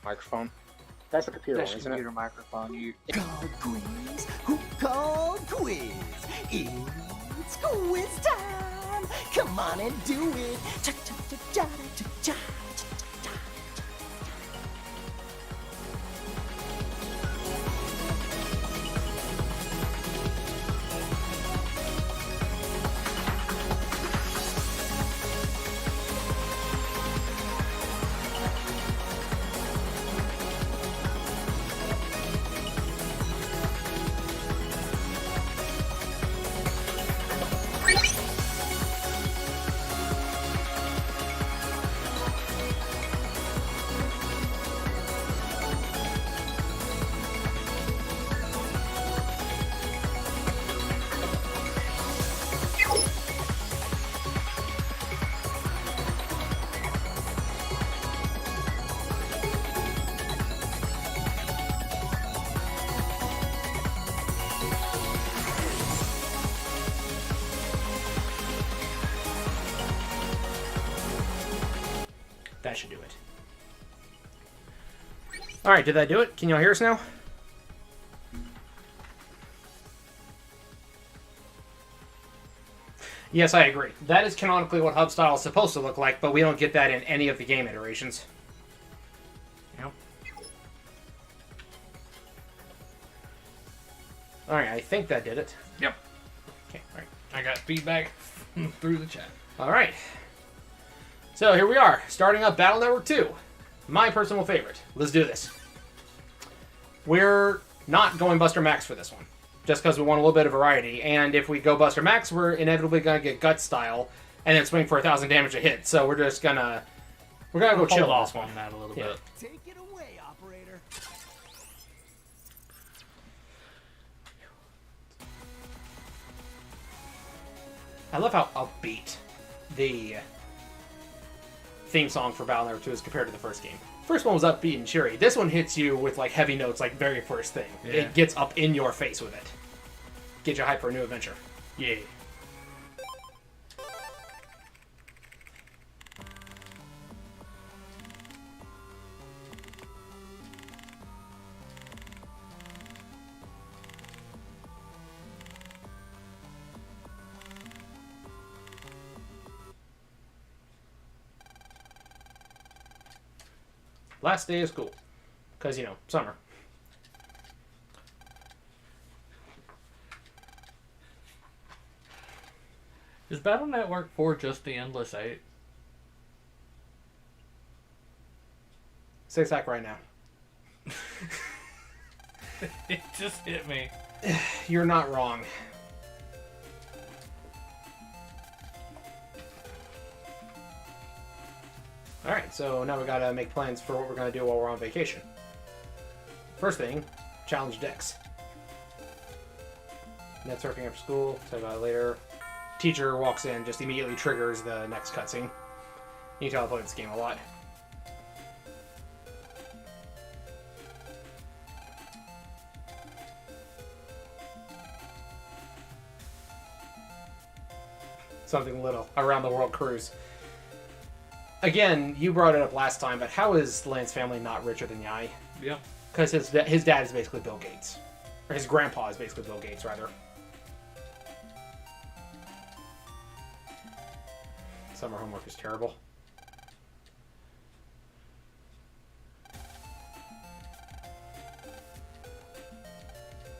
microphone. That's the computer That's one, the isn't it? computer microphone. You. Call quiz. Who called quiz? It's quiz time. Come on and do it. Cha cha cha cha cha cha. That should do it. Alright, did that do it? Can y'all hear us now? Yes, I agree. That is canonically what hub style is supposed to look like, but we don't get that in any of the game iterations. Yep. Alright, I think that did it. Yep. Okay, alright. I got feedback through the chat. Alright. So here we are, starting up Battle Network 2. My personal favorite. Let's do this. We're not going Buster Max for this one, just because we want a little bit of variety. And if we go Buster Max, we're inevitably going to get Gut style, and then swing for 1,000 damage a hit. So we're just gonna go chill off on on that a little Yeah. bit. Take it away, operator. I love how upbeat the theme song for Battle Network 2 is compared to the first game. First one was upbeat and cheery. This one hits you with like heavy notes like very first thing. Yeah. It gets up in your face with it. Get you hyped for a new adventure. Yeah. Last day of school. Because, you know, summer. Is Battle Network 4 just the Endless 8? 6 act right now. It just hit me. You're not wrong. Alright, so now we gotta make plans for what we're gonna do while we're on vacation. First thing, challenge decks. Net surfing after school, talk about it later. Teacher walks in, just immediately triggers the next cutscene. You can tell I played this game a lot. Something little. Around the world cruise. Again, you brought it up last time, but how is Lance's family not richer than Yai? Yep. Because his dad is basically Bill Gates. Or his grandpa is basically Bill Gates, rather. Summer homework is terrible.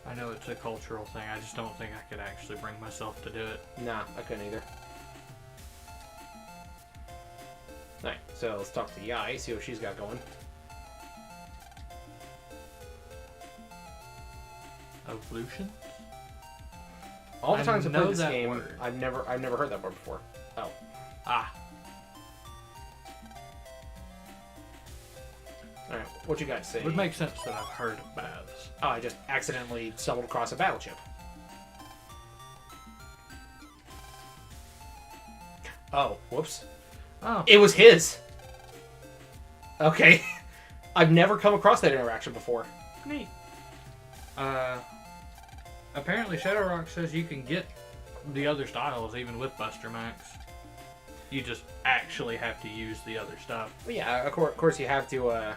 I know it's a cultural thing. I just don't think I could actually bring myself to do it. Nah, I couldn't either. Alright, so let's talk to Yai, see what she's got going. Evolution? All the times I've know played this that game, word. I've never heard that word before. Oh. Ah. Alright, what you got to say? It would make sense that I've heard of baths. Oh, I just accidentally stumbled across a battle chip. Oh, whoops. Oh. It was his! Okay. I've never come across that interaction before. Neat. Apparently Shadowrock says you can get the other styles even with Buster Max. You just actually have to use the other stuff. Well, yeah, of course you have to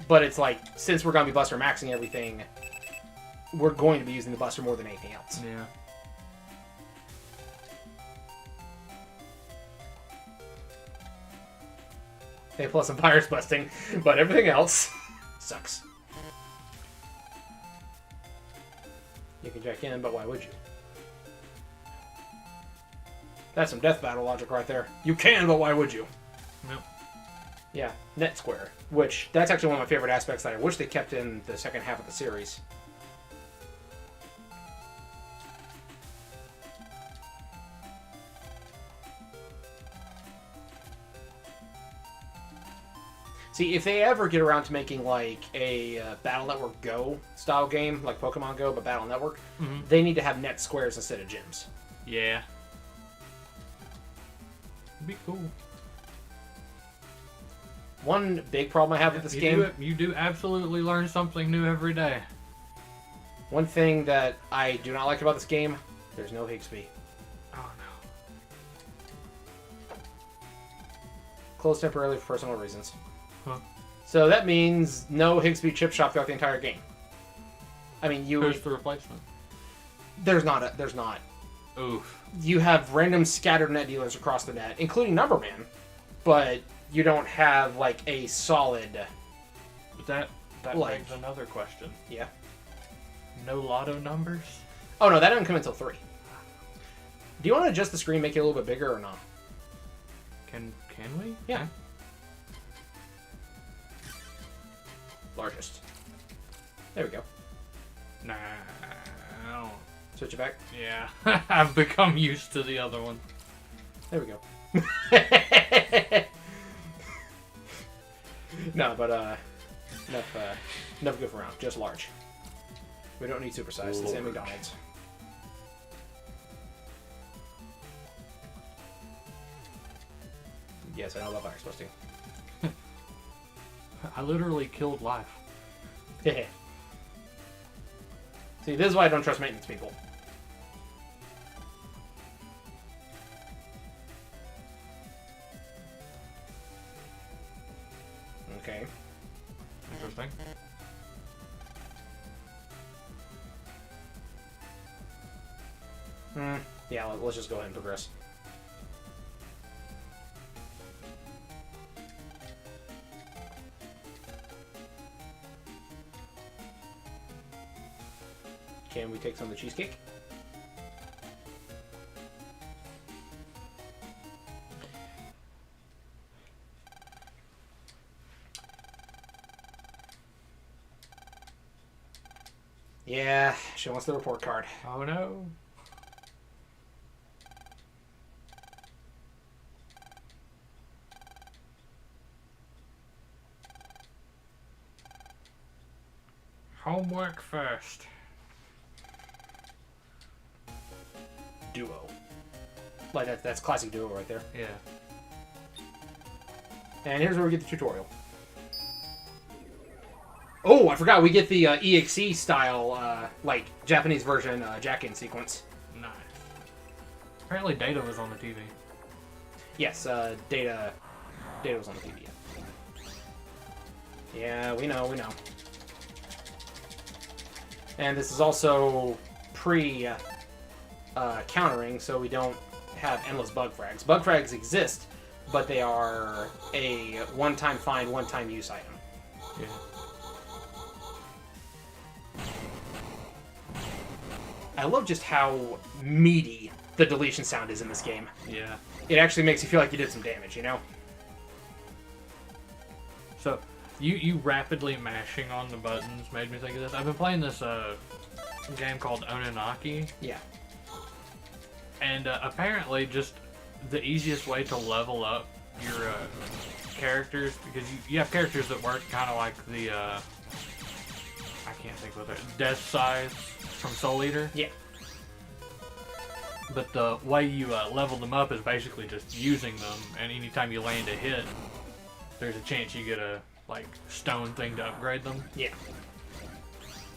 But it's like, since we're going to be Buster maxing everything, we're going to be using the Buster more than anything else. Yeah. Hey, plus some virus busting, but everything else sucks. You can jack in, but why would you? That's some death battle logic right there. You can, but why would you? Nope. Yeah, net square, which that's actually one of my favorite aspects that I wish they kept in the second half of the series. See, if they ever get around to making like a Battle Network Go style game, like Pokemon Go, but Battle Network, they need to have net squares instead of gyms. Yeah. It'd be cool. One big problem I have with this game... You do absolutely learn something new every day. One thing that I do not like about this game, there's no Higsby. Oh, no. Closed temporarily for personal reasons. Huh. So that means no Higsby chip shop throughout the entire game. I mean, Who's the replacement? There's not. There's not. Oof. You have random scattered net dealers across the net, including Numberman, but you don't have like a solid. But that Like- begs another question. Yeah. No lotto numbers? Oh no, that doesn't come until 3. Do you want to adjust the screen, make it a little bit bigger, or not? Can we? Yeah. Largest. There we go. Nah. I don't. Switch it back. Yeah. I've become used to the other one. There we go. No, but enough goof around. Just large. We don't need supersized. It's in McDonald's. Yes, I know about virus busting. I literally killed life. See, this is why I don't trust maintenance people. Okay. Interesting. Yeah, let's just go ahead and progress. Can we take some of the cheesecake? Yeah, she wants the report card. Oh no. Homework first. Duo. Like, that's classic duo right there. Yeah. And here's where we get the tutorial. Oh, I forgot, we get the EXE style, like, Japanese version jack-in sequence. Nice. Apparently Data was on the TV. Yes, Data was on the TV. Yeah, we know. And this is also countering, so we don't have endless bug frags. Bug frags exist, but they are a one-time find, one-time use item. Yeah. I love just how meaty the deletion sound is in this game. Yeah. It actually makes you feel like you did some damage, you know? So, you rapidly mashing on the buttons made me think of this. I've been playing this game called Ononaki, Yeah. and apparently just the easiest way to level up your characters, because you have characters that work kind of like the, I can't think what they're, Death Size from Soul Eater. Yeah. But the way you level them up is basically just using them, and anytime you land a hit, there's a chance you get a like stone thing to upgrade them. Yeah.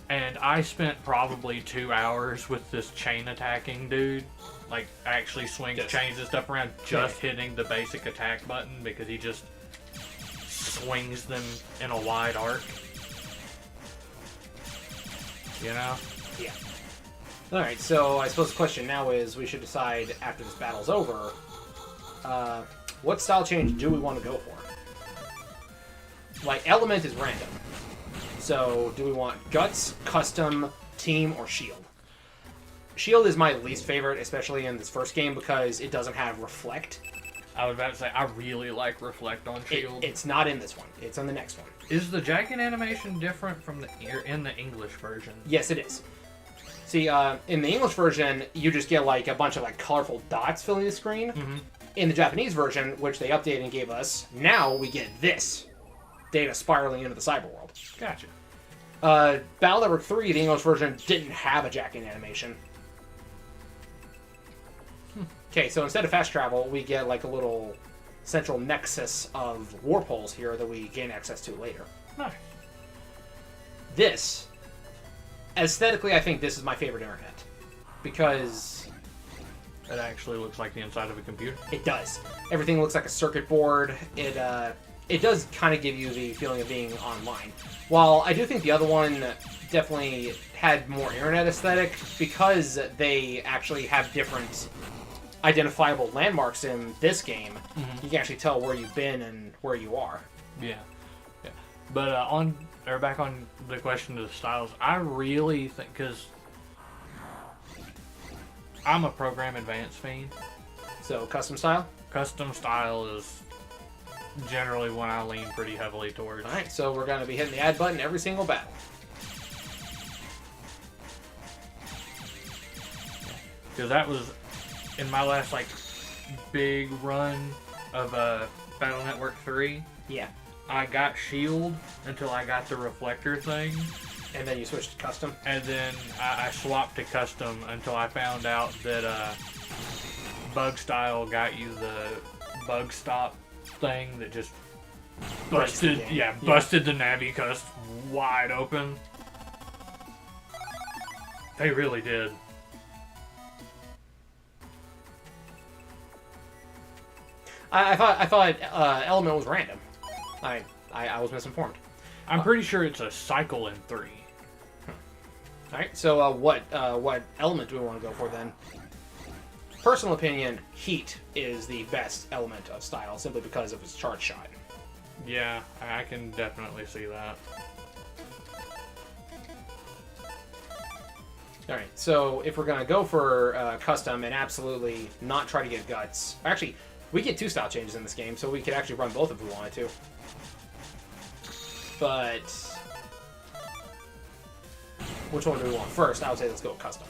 And I spent probably 2 hours with this chain attacking dude. Like, actually swings chains and stuff around, just hitting the basic attack button, because he just swings them in a wide arc. You know? Yeah. Alright, so I suppose the question now is, we should decide after this battle's over, what style change do we want to go for? Like, element is random. So, do we want Guts, Custom, Team, or Shield? Shield is my least favorite, especially in this first game, because it doesn't have Reflect. I was about to say, I really like Reflect on Shield. It's not in this one. It's on the next one. Is the jacket animation different from in the English version? Yes, it is. See, in the English version, you just get like a bunch of like colorful dots filling the screen. Mm-hmm. In the Japanese version, which they updated and gave us, now we get this data spiraling into the cyber world. Gotcha. Battle Network 3, the English version, didn't have a jacket animation. Okay, so instead of fast travel, we get like a little central nexus of warp holes here that we gain access to later. Nice. This, aesthetically, I think this is my favorite internet. Because It actually looks like the inside of a computer. it does. Everything looks like a circuit board. It does kind of give you the feeling of being online. While I do think the other one definitely had more internet aesthetic, because they actually have different identifiable landmarks in this game, you can actually tell where you've been and where you are. Yeah. But back on the question of the styles, I really think, because I'm a Program Advanced fiend. So, custom style? Custom style is generally one I lean pretty heavily towards. Alright, so we're going to be hitting the add button every single battle. Because that was in my last like big run of Battle Network 3. Yeah. I got Shield until I got the reflector thing, And then you switch to custom? and then I swapped to custom until I found out that bug style got you the bug stop thing that just Breaks the busted, game. busted the Navi cust wide open. They really did. I thought element was random. I was misinformed. I'm pretty sure it's a cycle in 3. Alright, so what element do we want to go for then? Personal opinion, heat is the best element of style, simply because of its charge shot. Yeah, I can definitely see that. Alright, so if we're going to go for custom and absolutely not try to get guts... Actually, we get 2 style changes in this game, so we could actually run both if we wanted to. But... which one do we want first? I would say let's go with custom.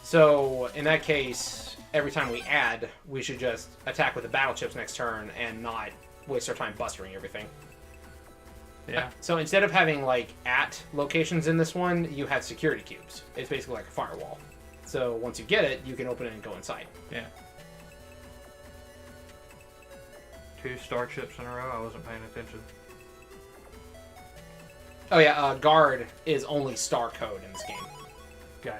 So, in that case, every time we add, we should just attack with the battle chips next turn and not waste our time bustering everything. Yeah. So instead of having, like, at locations in this one, you have security cubes. It's basically like a firewall. So once you get it, you can open it and go inside. Yeah. 2 star chips in a row? I wasn't paying attention. Oh yeah, guard is only star code in this game. Gotcha.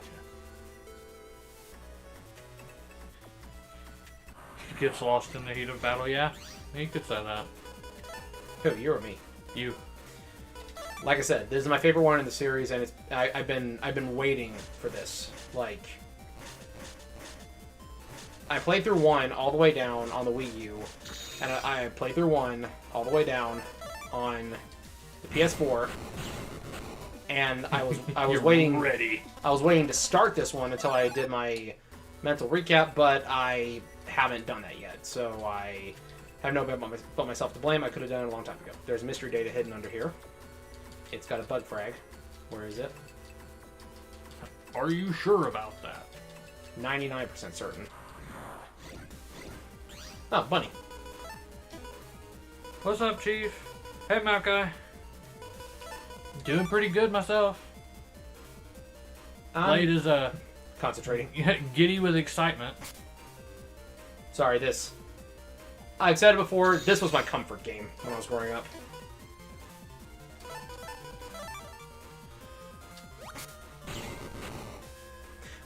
Gets lost in the heat of battle, yeah. You could say that. Who, you or me? You. Like I said, this is my favorite one in the series, and I've been waiting for this. Like, I played through 1 all the way down on the Wii U, and I played through 1 all the way down on the PS4, and I was You're waiting. ready. I was waiting to start this one until I did my mental recap, but I haven't done that yet, so I have no but myself to blame. I could have done it a long time ago. There's mystery data hidden under here. It's got a bug frag. Where is it? Are you sure about that? 99% certain. Oh, bunny. What's up, Chief? Hey, Mount Guy. Doing pretty good myself. Blade is Concentrating. giddy with excitement. Sorry, this. I've said it before, this was my comfort game when I was growing up.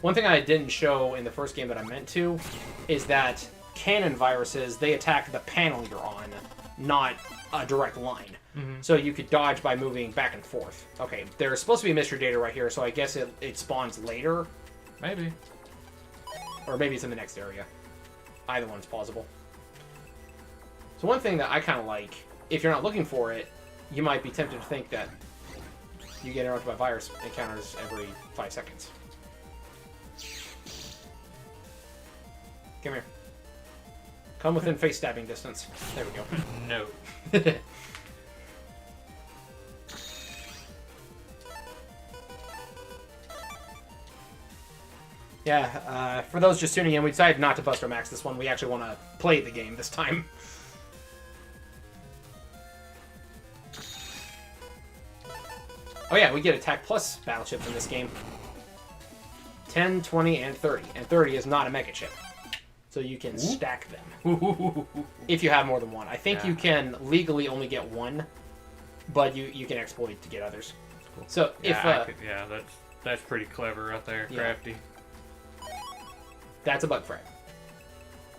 One thing I didn't show in the first game that I meant to is that cannon viruses, they attack the panel you're on, not a direct line. Mm-hmm. So you could dodge by moving back and forth. Okay, there's supposed to be mystery data right here, so I guess it spawns later. Maybe. Or maybe it's in the next area. Either one's plausible. So one thing that I kind of like, if you're not looking for it, you might be tempted to think that you get interrupted by virus encounters every 5 seconds. Come here. Come within face stabbing distance. There we go. No. Yeah, for those just tuning in, we decided not to Buster Max this one. We actually want to play the game this time. Oh yeah, we get Attack Plus battleships in this game. 10, 20, and 30. And 30 is not a mega chip. So you can stack them. If you have more than one. I think you can legally only get one, but you can exploit to get others. Cool. So Yeah, if... that's pretty clever right there, Yeah. crafty. That's a bug frag.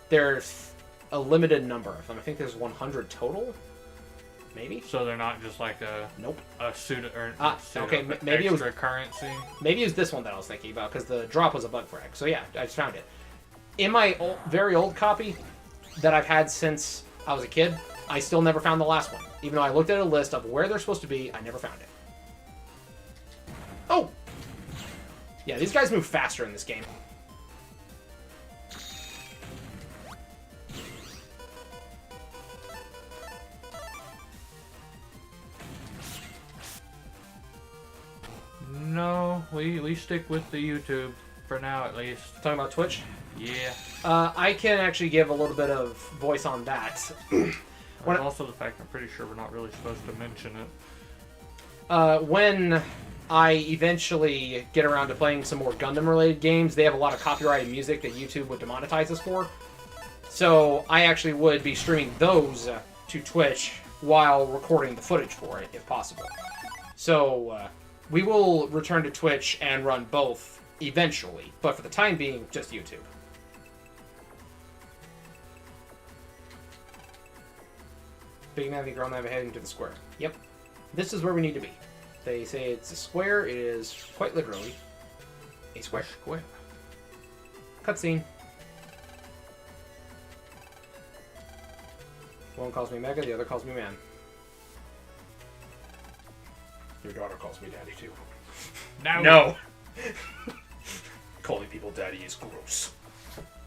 There's a limited number of them. I think there's 100 total. Maybe? So they're not just like a Nope. pseudo or pseudo, okay, but maybe it was- extra currency. Maybe it was this one that I was thinking about, because the drop was a bug frag. So yeah, I just found it. In my very old copy that I've had since I was a kid, I still never found the last one. Even though I looked at a list of where they're supposed to be, I never found it. Oh! Yeah, these guys move faster in this game. No, we stick with the YouTube for now at least. Talking about Twitch? Yeah. I can actually give a little bit of voice on that. There's When- also the fact I'm pretty sure we're not really supposed to mention it. When I eventually get around to playing some more Gundam-related games, they have a lot of copyrighted music that YouTube would demonetize us for. So I actually would be streaming those to Twitch while recording the footage for it, if possible. So we will return to Twitch and run both eventually, but for the time being, just YouTube. Big Navi, Girl Navi heading to the square. Yep. This is where we need to be. They say it's a square. It is quite literally a square. Square. Cutscene. One calls me Mega, the other calls me Man. Your daughter calls me Daddy too. No. Calling people Daddy is gross.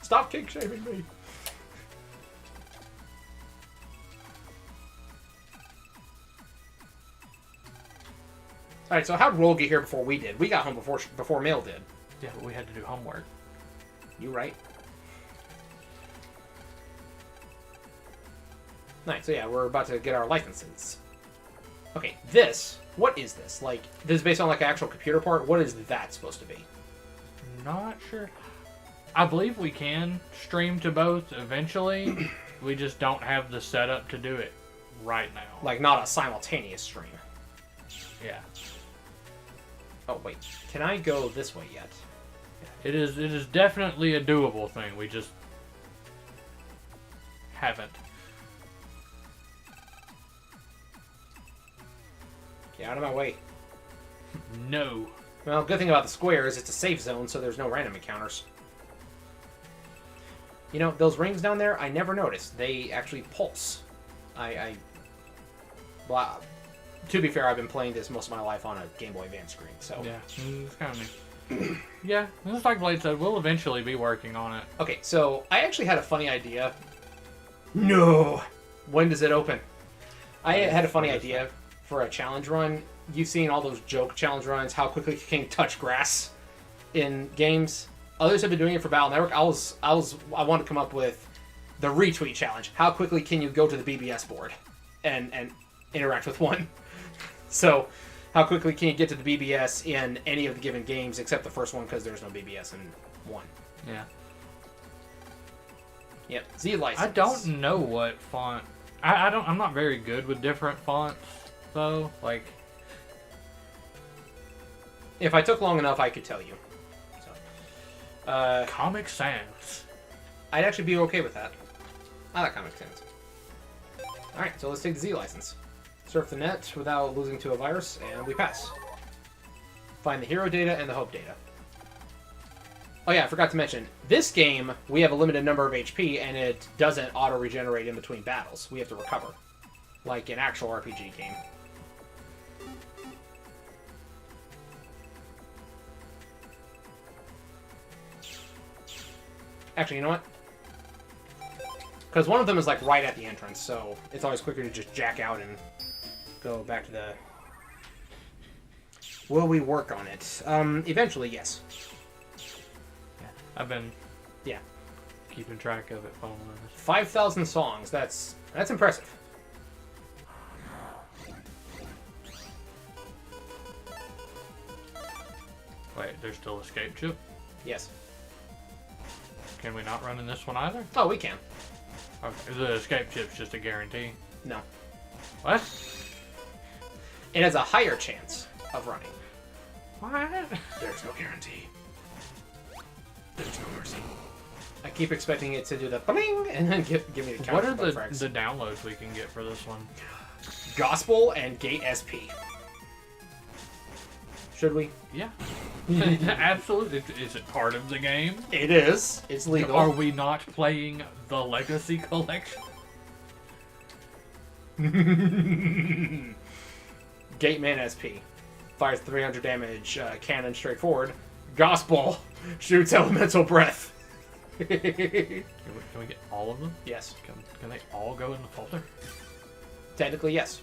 Stop kink shaming me. Alright, so how'd Roll get here before we did? We got home before Mail did. Yeah, but we had to do homework. You right. Nice, so yeah, we're about to get our licenses. Okay, this, what is this? Like, this is based on like an actual computer part? What is that supposed to be? Not sure. I believe we can stream to both eventually. We just don't have the setup to do it right now. Like, not a simultaneous stream. Yeah. Oh, wait, can I go this way yet? It is definitely a doable thing. We just haven't. Get out of my way. No. Well, good thing about the square is it's a safe zone, so there's no random encounters. You know, those rings down there, I never noticed. They actually pulse. Well, to be fair, I've been playing this most of my life on a Game Boy Advance screen, so... Yeah, it's kind of neat. Yeah, just like Blade said, we'll eventually be working on it. Okay, so I actually had a funny idea. No! When does it open? I had a funny idea for a challenge run. You've seen all those joke challenge runs, how quickly can you touch grass in games. Others have been doing it for Battle Network. I wanted to come up with the retweet challenge. How quickly can you go to the BBS board and interact with one? So, how quickly can you get to the BBS in any of the given games except the first one because there's no BBS in one? Yeah. Yep. Z license. I don't know what font. I'm not very good with different fonts, though. Like, If I took long enough, I could tell you. So, Comic Sans. I'd actually be okay with that. I like Comic Sans. Alright, so let's take the Z license. Surf the net without losing to a virus, and we pass. Find the hero data and the hope data. Oh yeah, I forgot to mention, this game, we have a limited number of HP, and it doesn't auto-regenerate in between battles. We have to recover. Like an actual RPG game. Actually, you know what? Because one of them is like right at the entrance, so it's always quicker to just jack out and go back to the... Will we work on it? Eventually, yes. Yeah, I've been keeping track of it, following this. 5,000 songs. That's impressive. Wait, there's still escape chip? Yes. Can we not run in this one either? Oh, we can. Okay, the escape chip's just a guarantee. No. What? It has a higher chance of running. What? There's no guarantee. There's no mercy. I keep expecting it to do the bling and then give me the counter. What are the frags. downloads we can get for this one? Gospel and Gate SP. Should we? Yeah. Absolutely. Is it part of the game? It is. It's legal. Are we not playing the Legacy Collection? Gateman SP. Fires 300 damage, cannon straight forward. Gospel shoots elemental breath. Can we get all of them? Yes. Can they all go in the folder? Technically, yes.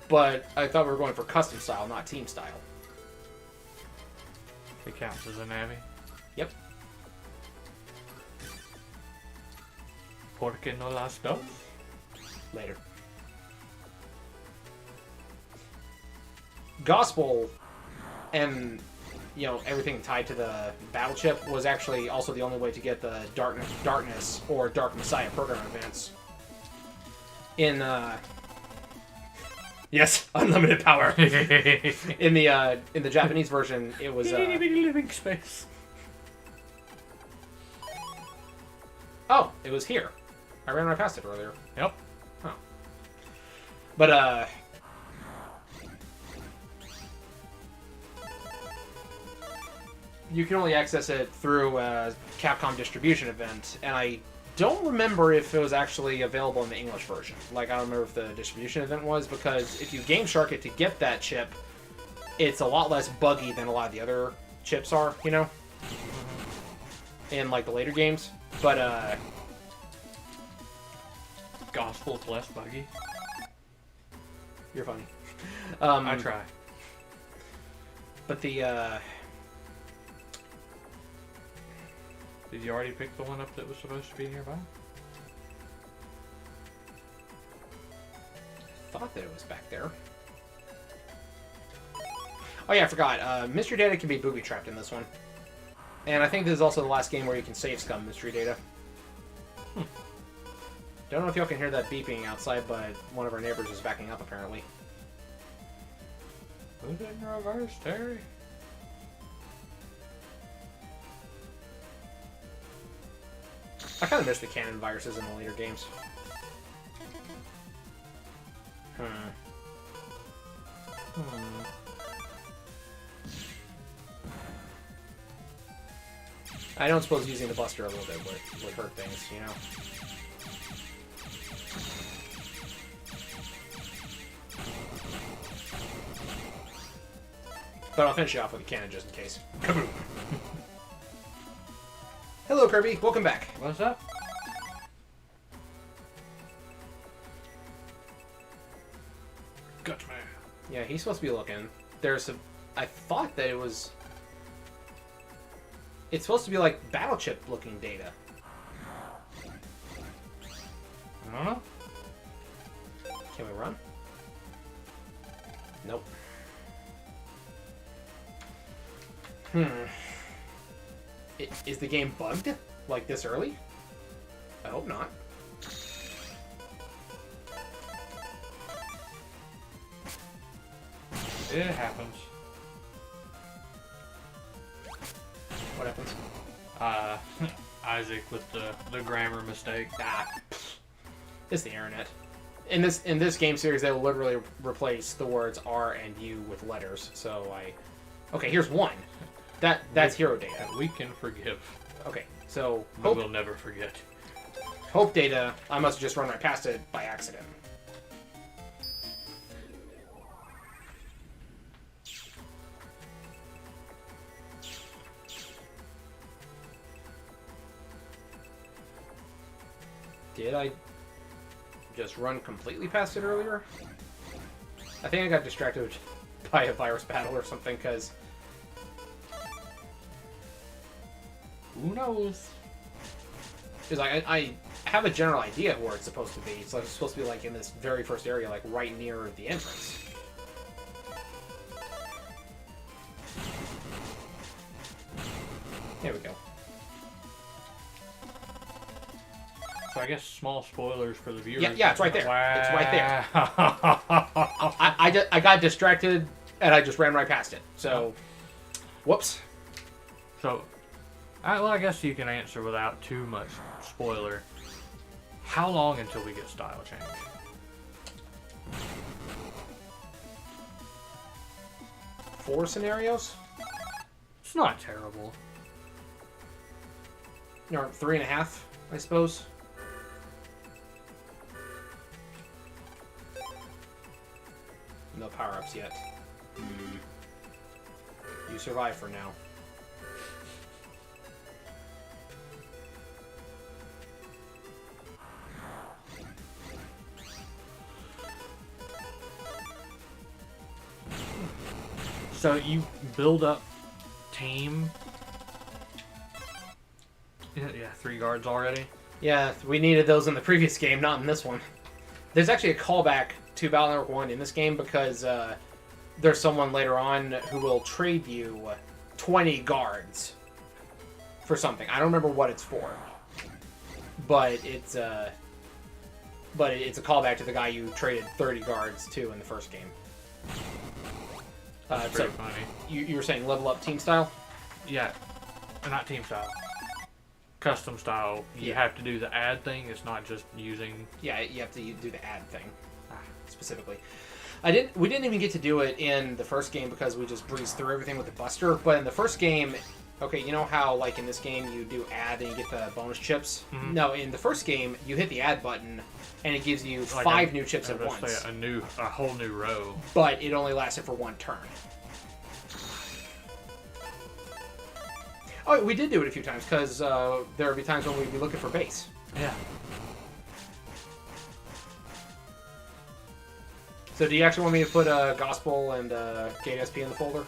But I thought we were going for custom style, not team style. It counts as a navy. Yep. Porque no las dos? Later. Gospel and, you know, everything tied to the battle chip was actually also the only way to get the Darkness or Dark Messiah program events. In, yes, unlimited power. In the Japanese version, it was, living space. oh, it was here. I ran right past it earlier. Yep. Huh. But, you can only access it through a Capcom distribution event, and I don't remember if it was actually available in the English version. Like, I don't remember if the distribution event was, because if you Game Shark it to get that chip, it's a lot less buggy than a lot of the other chips are, you know? In, like, the later games. But, Gospel's less buggy. you're funny. I try. But the, Did you already pick the one up that was supposed to be nearby? I thought that it was back there. Oh yeah, I forgot. Mystery Data can be booby-trapped in this one. And I think this is also the last game where you can save scum Mystery Data. Don't know if y'all can hear that beeping outside, but one of our neighbors is backing up, apparently. Put it in reverse, Terry. I kind of miss the cannon viruses in the later games. I don't suppose using the Buster a little bit would hurt things, you know? But I'll finish it off with a cannon just in case. Kaboom! Hello, Kirby. Welcome back. What's up? Gotcha, man. Yeah, he's supposed to be looking. There's a... I thought that it was... It's supposed to be like battle chip looking data. I don't know. Can we run? Nope. Is the game bugged? Like this early? I hope not. It happens. What happens? Isaac with the grammar mistake. Ah, it's the internet. In this game series, they will literally replace the words R and U with letters. So okay, here's one. That's hero data. We can forgive. Okay, so But we'll never forget. Hope data. I must have just run right past it by accident. Did I just run completely past it earlier? I think I got distracted by a virus battle or something, because... Who knows? Because I have a general idea of where it's supposed to be. It's like it's supposed to be like in this very first area, like right near the entrance. There we go. So I guess small spoilers for the viewers. Yeah, it's right there. Wow. It's right there. I got distracted and I just ran right past it. So, whoops. So, well, I guess you can answer without too much spoiler. How long until we get style change? Four scenarios? It's not terrible. Or 3.5, I suppose. No power-ups yet. You survive for now. So you build up team. Yeah, 3 guards already. Yeah, we needed those in the previous game, not in this one. There's actually a callback to Battle Network 1 in this game because there's someone later on who will trade you 20 guards for something. I don't remember what it's for, but it's a callback to the guy you traded 30 guards to in the first game. That's pretty funny. You were saying level up team style? Yeah, not team style. Custom style. You have to do the add thing. It's not just using. Yeah, you have to do the add thing specifically. We didn't even get to do it in the first game because we just breezed through everything with the Buster. But in the first game, okay, you know how like in this game you do add and you get the bonus chips? Mm-hmm. No, in the first game you hit the add button and it gives you Like 5 new chips at let's once. say a whole new row. But it only lasted for 1 turn. Oh, we did do it a few times because there would be times when we'd be looking for base. Yeah. So do you actually want me to put Gospel and Gate SP in the folder?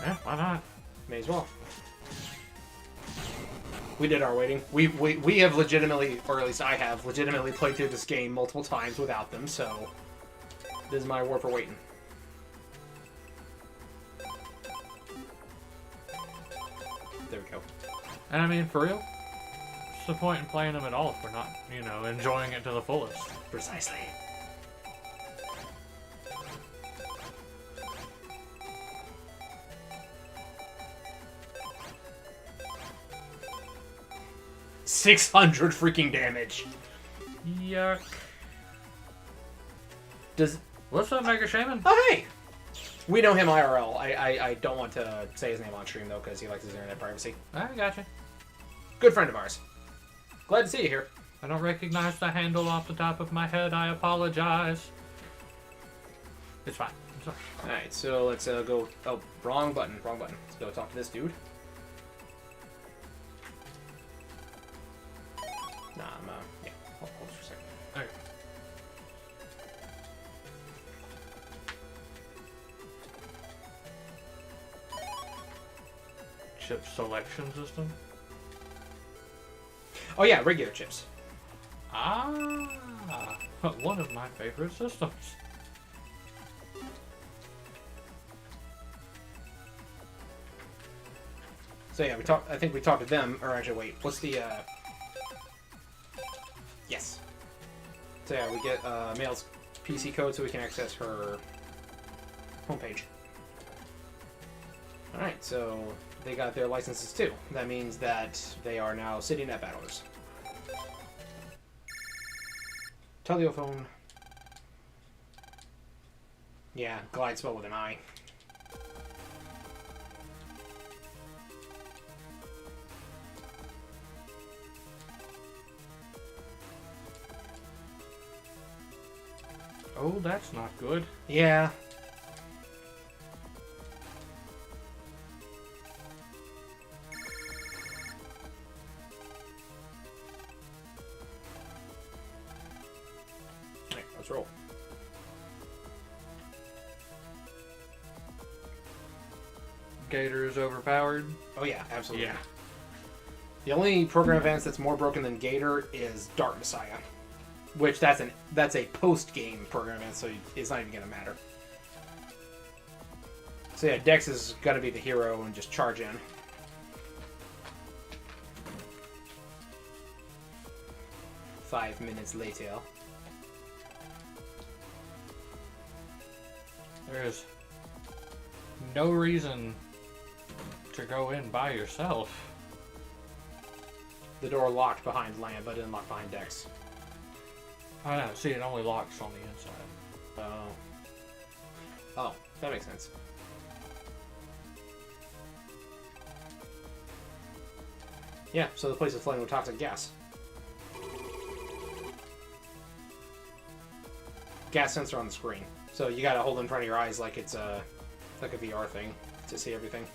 Yeah, why not? May as well. We did our waiting. We have legitimately, or at least I have, legitimately played through this game multiple times without them, so this is my award for waiting. There we go. And I mean, for real, what's the point in playing them at all if we're not, enjoying it to the fullest? Precisely. $600 freaking damage. Yuck. Does What's up, Mega Shaman? Oh, hey! We know him IRL. I don't want to say his name on stream, though, because he likes his internet privacy. I gotcha. Good friend of ours. Glad to see you here. I don't recognize the handle off the top of my head. I apologize. It's fine. It's fine. Alright, so let's go... Oh, wrong button. Wrong button. Let's go talk to this dude. Nah, I'm, yeah. Hold for a second. Okay. Chip selection system? Oh, yeah, regular chips. Ah, one of my favorite systems. So, yeah, I think we talked to them. Or actually, wait. What's the, Yes. So, yeah, we get Mail's PC code so we can access her homepage. Alright, so they got their licenses too. That means that they are now city net battlers. Telephone. Yeah, glide spell with an I. Oh, that's not good. Yeah. Alright, let's roll. Gator is overpowered. Oh yeah, absolutely. Yeah. The only program advance that's more broken than Gator is Dark Messiah, which that's a post-game program advance, so it's not even gonna matter. So yeah, Dex is gonna be the hero and just charge in. Five minutes later. There's no reason to go in by yourself. The door locked behind Lamb, but didn't lock behind Dex. I know. See, it only locks on the inside. Oh, that makes sense. Yeah, so the place is flooding with toxic gas. Gas sensor on the screen. So you gotta hold it in front of your eyes like it's like a VR thing to see everything.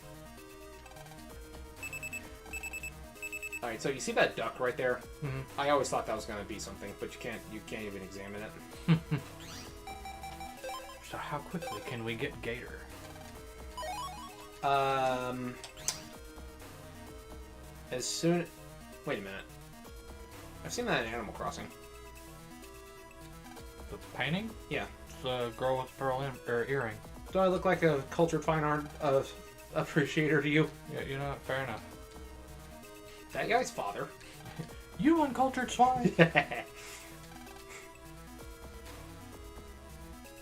Alright, so you see that duck right there? Mm-hmm. I always thought that was gonna be something, but you can't even examine it. So how quickly can we get Gator? As soon... Wait a minute. I've seen that in Animal Crossing. The painting? Yeah. It's the girl with the pearl earring. Do I look like a cultured fine art appreciator to you? Yeah, you know what? Fair enough. That guy's father. You uncultured swine! It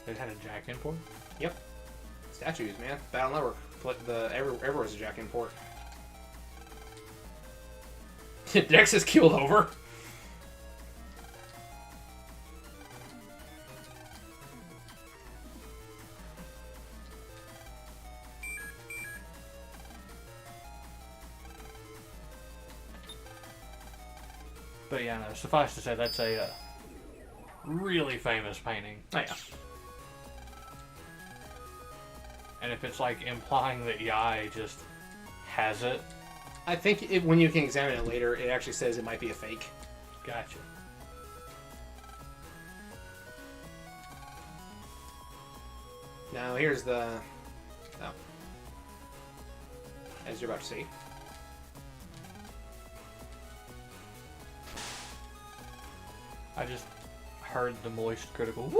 had a jack in port? Yep. Statues, man. Battle Network. Everywhere's a jack in port. Dex is keeled over. But yeah, no, suffice to say, that's a really famous painting. Oh, yeah. And if it's like implying that Yai just has it, I think when you can examine it later, it actually says it might be a fake. gotcha. Now, here's the... Oh. As you're about to see. I just heard the moist critical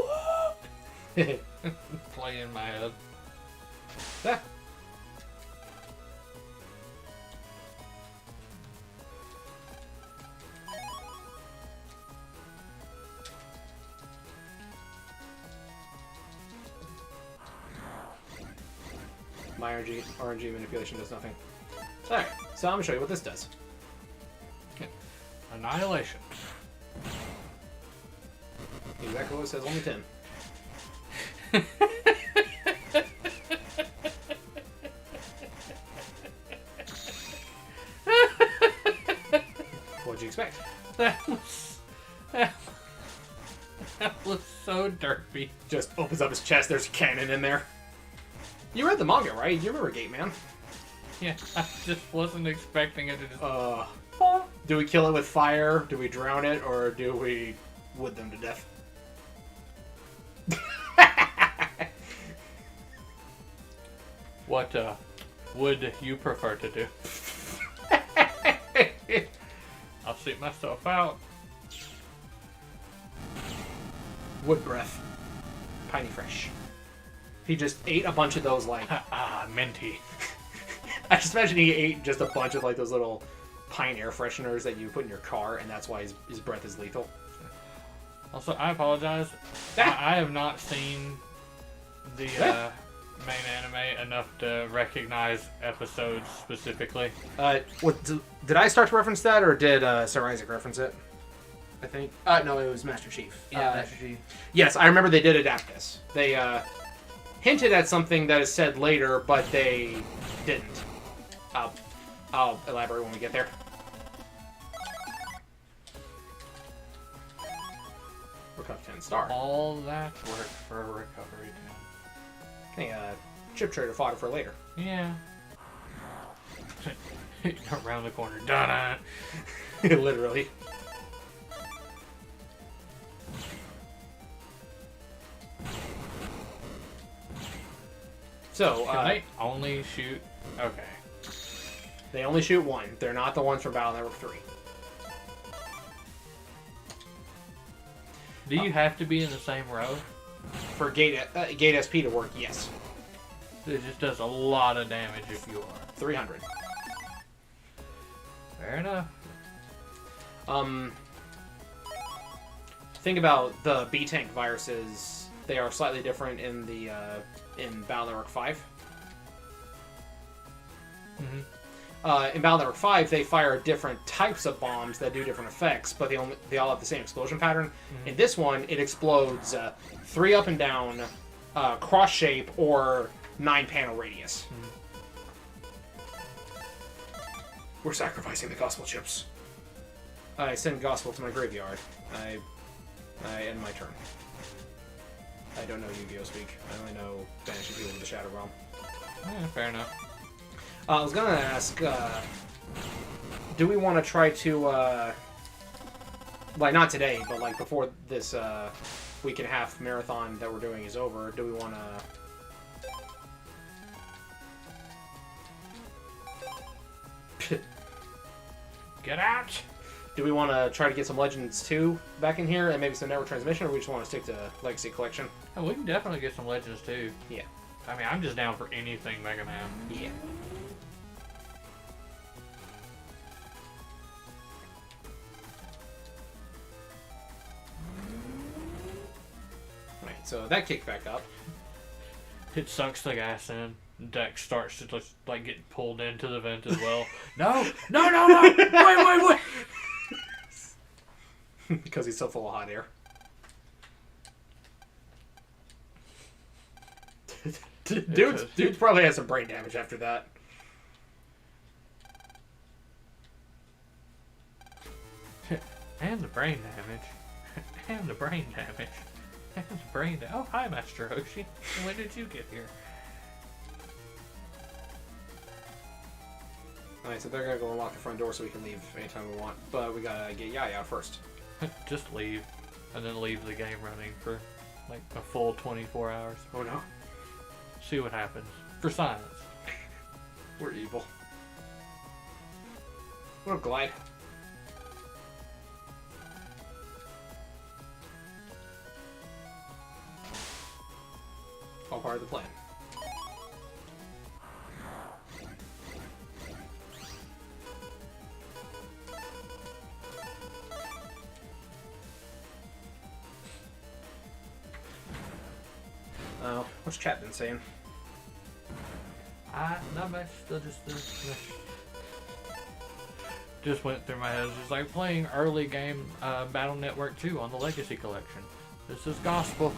play in my head. Ah. My RNG manipulation does nothing. Alright, so I'm going to show you what this does. Annihilation. Exactly what it says on the tin. What'd you expect? That was so derpy. Just opens up his chest, there's a cannon in there. You read the manga, right? You remember Gate Man? Yeah, I just wasn't expecting it to just... Do we kill it with fire? Do we drown it? Or do we wood them to death? What would you prefer to do? I'll seat myself out. Wood breath. Piney fresh. He just ate a bunch of those, like... Minty. I just imagine he ate just a bunch of, like, those little pine air fresheners that you put in your car, and that's why his breath is lethal. Also, I apologize. I have not seen the main anime enough to recognize episodes specifically. Did I start to reference that, or did Sir Isaac reference it? I think. No, it was Master Chief. Master Chief. Yes, I remember they did adapt this. They hinted at something that is said later, but they didn't. I'll elaborate when we get there. Recover 10 star. All that work for a recovery 10. Hey, chip trader fodder for later. Yeah. Around the corner. Da-da. Literally. So, Can they only shoot? Okay. they only shoot one. They're not the ones from Battle Network 3. Do you have to be in the same row? For Gate SP to work, yes. It just does a lot of damage if you are. 300. Fair enough. Think about the B-Tank viruses. They are slightly different in the in Battle Network 5. Mm-hmm. In Battle Network 5, they fire different types of bombs that do different effects, but they all have the same explosion pattern. Mm-hmm. In this one, it explodes 3 up and down, cross shape, or 9 panel radius. We're sacrificing the gospel chips. I send gospel to my graveyard. I end my turn. I don't know Yu-Gi-Oh! Speak. I only know banishing people to the Shadow Realm. Yeah, fair enough. I was gonna ask, do we want to try to, like, not today, but, like, before this week and a half marathon that we're doing is over, do we want to... Get out! Do we want to try to get some Legends 2 back in here and maybe some network transmission, or we just want to stick to Legacy Collection? Oh, we can definitely get some Legends too. Yeah. I mean, I'm just down for anything Mega Man. Yeah. Right, so that kicked back up. It sucks the gas in. Dex starts to just, like, get pulled into the vent as well. No! No, no, no! Wait! Because he's so full of hot air. Dude probably has some brain damage after that. And the brain damage. And the brain damage. And the brain damage. Oh, hi, Master Hoshi. When did you get here? Alright, so they're gonna go unlock the front door so we can leave anytime we want. But we gotta get Yaya first. Just leave. And then leave the game running for, like, a full 24 hours. Oh no. See what happens. For science. We're evil. What up, Glide? All part of the plan. What's chat been saying? Not much. Still just went through my head. It's just like playing early game Battle Network 2 on the Legacy Collection. This is gospel.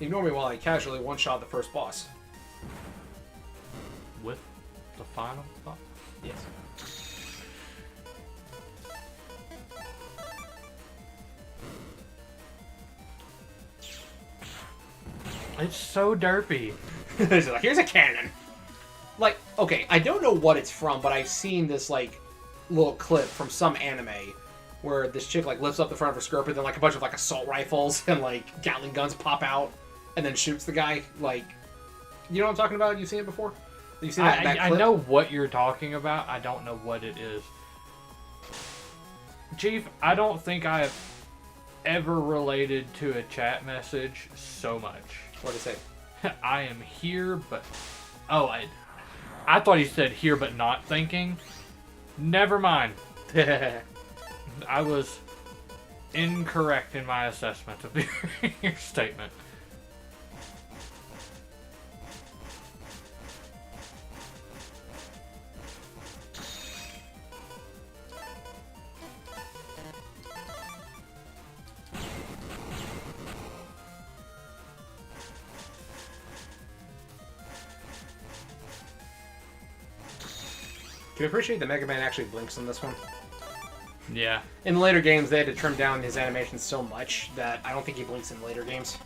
Ignore me while I casually one-shot the first boss. With the final boss? Yes. It's so derpy. It's like, here's a cannon. Like, okay, I don't know what it's from, but I've seen this, like, little clip from some anime where this chick, like, lifts up the front of her skirt, but then, like, a bunch of, like, assault rifles and, like, Gatling guns pop out and then shoots the guy. Like, you know what I'm talking about? You've seen it before? You've seen that clip? I know what you're talking about. I don't know what it is. Chief, I don't think I have ever related to a chat message so much. What'd it say? I am here, but... Oh, I thought he said here, but not thinking. Never mind. I was incorrect in my assessment of your statement. Can we appreciate that Mega Man actually blinks on this one? Yeah. In the later games, they had to trim down his animations so much that I don't think he blinks in later games.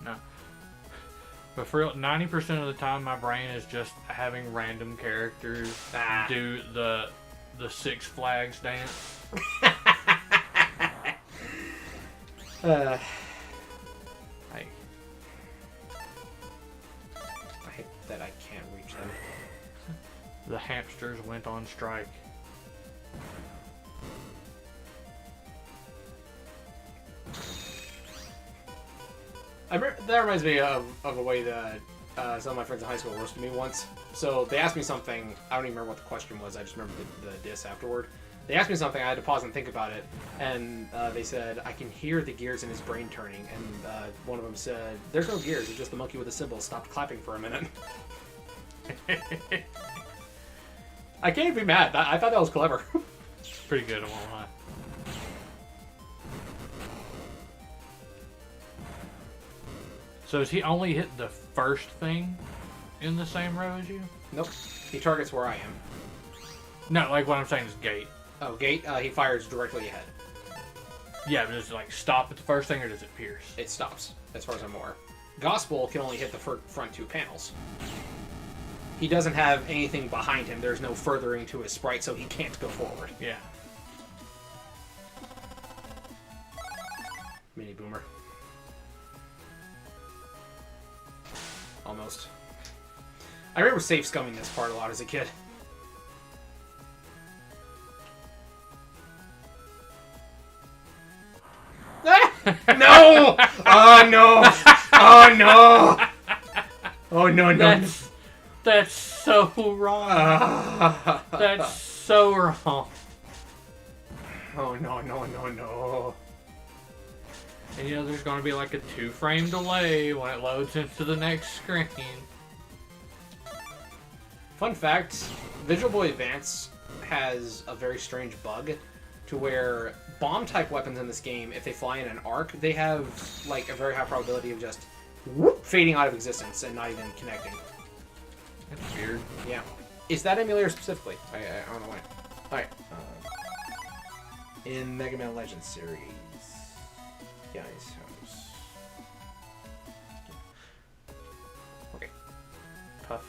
No. But for real, 90% of the time, my brain is just having random characters do the Six Flags dance. I hate that I can't reach them. The hamsters went on strike. That reminds me of a way that some of my friends in high school roasted me once. So they asked me something, I don't even remember what the question was, I just remember the diss afterward. They asked me something, I had to pause and think about it, and they said, I can hear the gears in his brain turning, and one of them said, there's no gears, it's just the monkey with the cymbals stopped clapping for a minute. I can't be mad, I thought that was clever. Pretty good, I won't lie. So has he only hit the first thing in the same row as you? Nope, he targets where I am. No, like what I'm saying is gate. Oh, gate, he fires directly ahead. Yeah, but does it like stop at the first thing or does it pierce? It stops, as far as I'm aware. Gospel can only hit the front two panels. He doesn't have anything behind him. There's no furthering to his sprite, so he can't go forward. Yeah. Mini Boomer. Almost. I remember safe scumming this part a lot as a kid. No! Oh no! Oh no! Oh no! That's so wrong. That's so wrong. Oh no! And you know there's going to be like a 2-frame delay when it loads into the next screen. Fun fact, Visual Boy Advance has a very strange bug to where bomb-type weapons in this game, if they fly in an arc, they have like a very high probability of just fading out of existence and not even connecting. That's weird. Yeah. Is that emulator specifically? I don't know why. Alright. In Mega Man Legends series. Guy's house. Okay. Puff.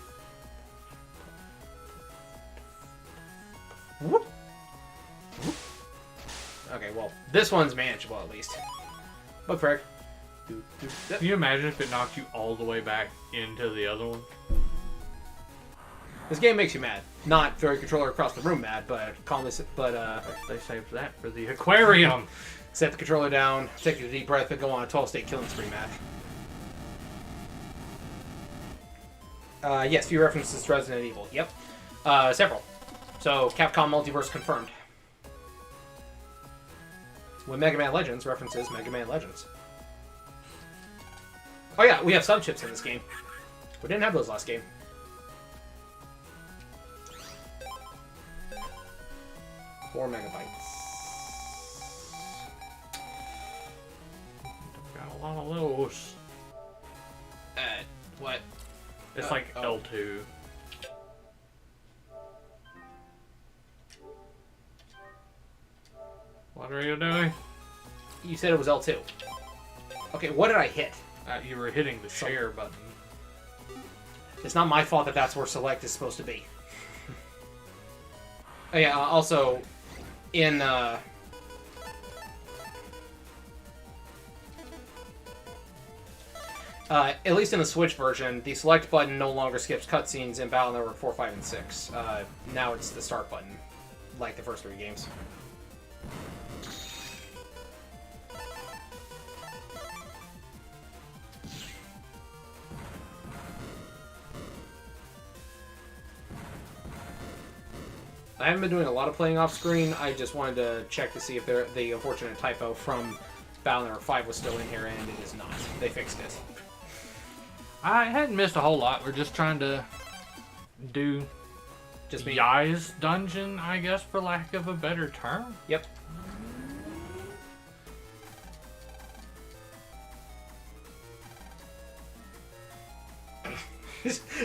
Whoop. Whoop. Okay, well, this one's manageable at least. But correct. Can you imagine if it knocked you all the way back into the other one? This game makes you mad. Not throw your controller across the room mad, but calmly. They saved that for the aquarium. Set the controller down, take a deep breath, and go on a 12-state killing spree mad. Yes, few references to Resident Evil. Yep. Several. So, Capcom Multiverse confirmed. When Mega Man Legends references Mega Man Legends. Oh yeah, we have sub-chips in this game. We didn't have those last game. Four megabytes. Got a lot of those. What? It's like L2. What are you doing? You said it was L2. Okay, what did I hit? You were hitting the share button. It's not my fault that that's where select is supposed to be. Oh yeah, also, in, at least in the Switch version, the select button no longer skips cutscenes in Battle Network 4, 5, and 6. Now it's the start button, like the first 3 games. I haven't been doing a lot of playing off screen. I just wanted to check to see if the unfortunate typo from Battle Network 5 was still in here, and it is not. They fixed it. I hadn't missed a whole lot. We're just trying to do Just me. Yai's dungeon, I guess, for lack of a better term. Yep.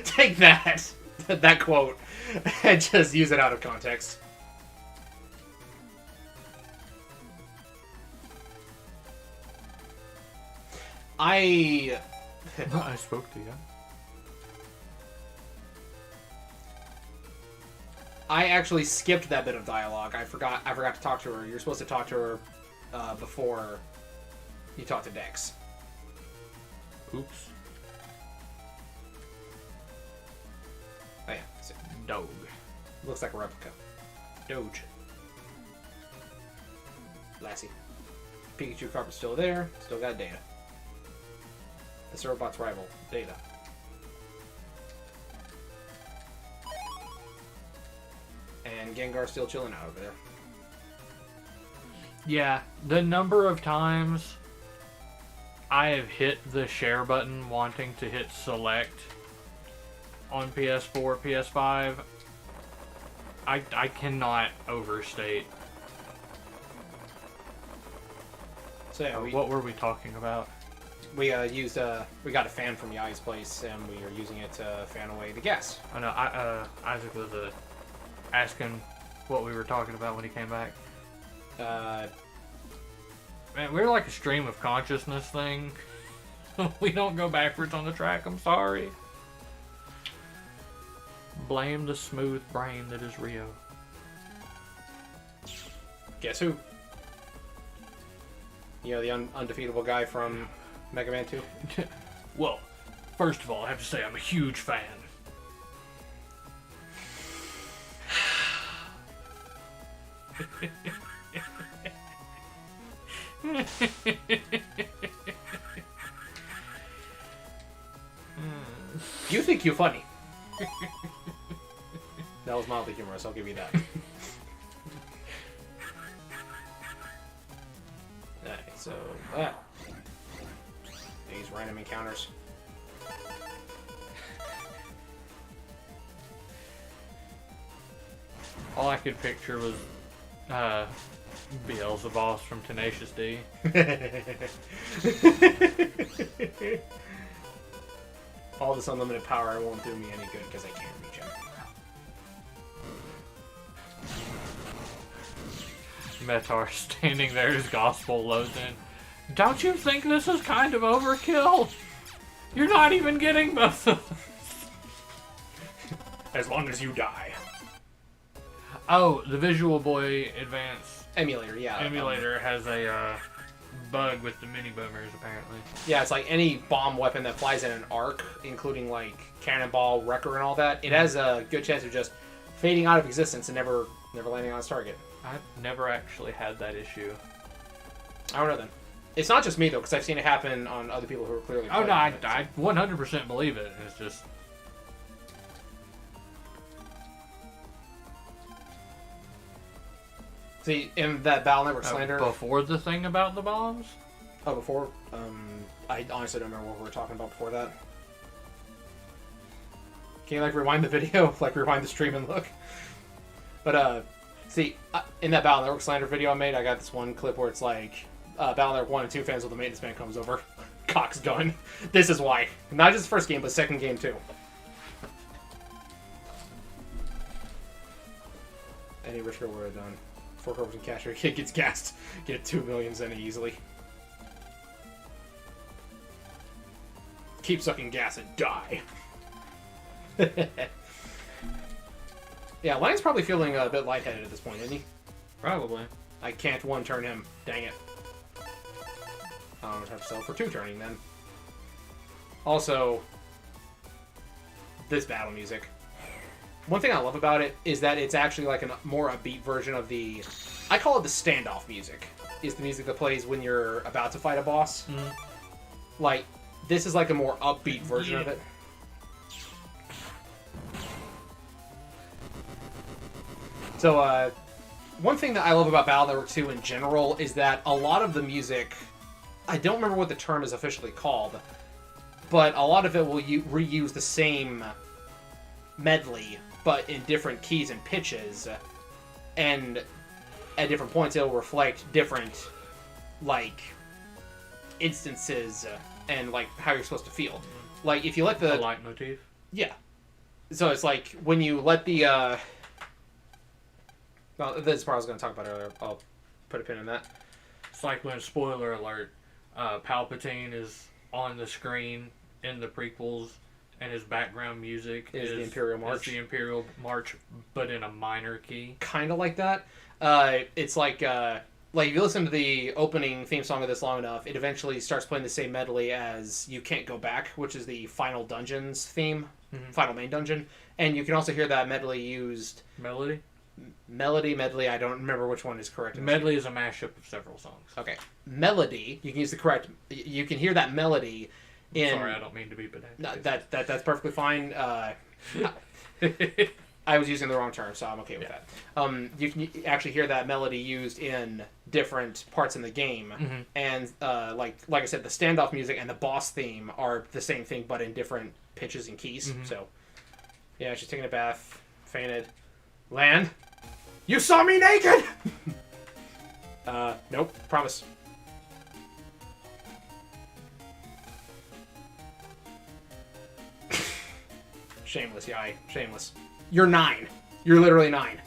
Take that quote, and just use it out of context. I spoke to you. I actually skipped that bit of dialogue. I forgot to talk to her. You're supposed to talk to her before you talk to Dex. Oops. Oh yeah, so Dog. looks like a replica. Doge. Lassie. Pikachu carpet's still there. Still got Data. The Cerebot's rival, Data. And Gengar's still chilling out over there. Yeah, the number of times I have hit the share button wanting to hit select on PS4, PS5, I cannot overstate. So yeah, What were we talking about? we got a fan from Yai's place, and we are using it to fan away the gas. I know Isaac was asking what we were talking about when he came back. Man, we're like a stream of consciousness thing. We don't go backwards on the track, I'm sorry. Blame the smooth brain that is Rio. Guess who? You know, the undefeatable guy from MegaMan 2? Well, first of all, I have to say I'm a huge fan. You think you're funny. That was mildly humorous, I'll give you that. Alright, so... these random encounters. All I could picture was Beelzebub from Tenacious D. All this unlimited power won't do me any good because I can't reach him. Metar standing there as gospel loads in. Don't you think this is kind of overkill? You're not even getting both of them. As long as you die. Oh, the Visual Boy Advance Emulator, yeah. emulator has a bug with the mini boomers, apparently. Yeah, it's like any bomb weapon that flies in an arc, including like cannonball, wrecker, and all that, it has a good chance of just fading out of existence and never landing on its target. I've never actually had that issue. I don't know then. It's not just me though, because I've seen it happen on other people who are clearly. Oh no, I playing it. 100% believe it. It's just. See, in that Battle Network slander. Before the thing about the bombs? Oh, before? I honestly don't remember what we were talking about before that. Can you, like, rewind the video? Like, rewind the stream and look? But, see, in that Battle Network slander video I made, I got this one clip where it's like, Battle Network 1 and 2 fans with the maintenance man comes over. Cock's done. This is why. Not just the first game, but second game, too. Any rich girl would have done. 4 corpers and cashier kid gets gassed. Get 2 million Zenny easily. Keep sucking gas and die. Yeah, Lion's probably feeling a bit lightheaded at this point, isn't he? Probably. I can't one-turn him. Dang it. I'm going to have to settle for 2-turning then. Also, this battle music. One thing I love about it is that it's actually like a more upbeat version of the... I call it the standoff music. Is the music that plays when you're about to fight a boss. Mm. Like, this is like a more upbeat version of it. So, one thing that I love about Battle Network 2 in general is that a lot of the music, I don't remember what the term is officially called, but a lot of it will reuse the same medley, but in different keys and pitches, and at different points it'll reflect different, like, instances and, like, how you're supposed to feel. Like, if you let the... A leitmotif? Yeah. So it's like, when you let the, well, this is what I was going to talk about earlier. I'll put a pin in that. It's like when, spoiler alert, Palpatine is on the screen in the prequels, and his background music Is the Imperial March. Is the Imperial March, but in a minor key. Kind of like that. It's like if you listen to the opening theme song of this long enough, it eventually starts playing the same medley as You Can't Go Back, which is the Final Dungeons theme, Final Main Dungeon. And you can also hear that medley used... Melody? Medley, I don't remember which one is correct. Medley is a mashup of several songs. Okay. Melody, you can use the correct... You can hear that melody in... Sorry, I don't mean to be pedantic. No, that's perfectly fine. I was using the wrong term, so I'm okay with that. You can actually hear that melody used in different parts in the game, and like I said, the standoff music and the boss theme are the same thing, but in different pitches and keys. So, yeah, she's taking a bath, fainted, land. You saw me naked. Nope, promise. Shameless, yeah, shameless. You're 9. You're literally 9.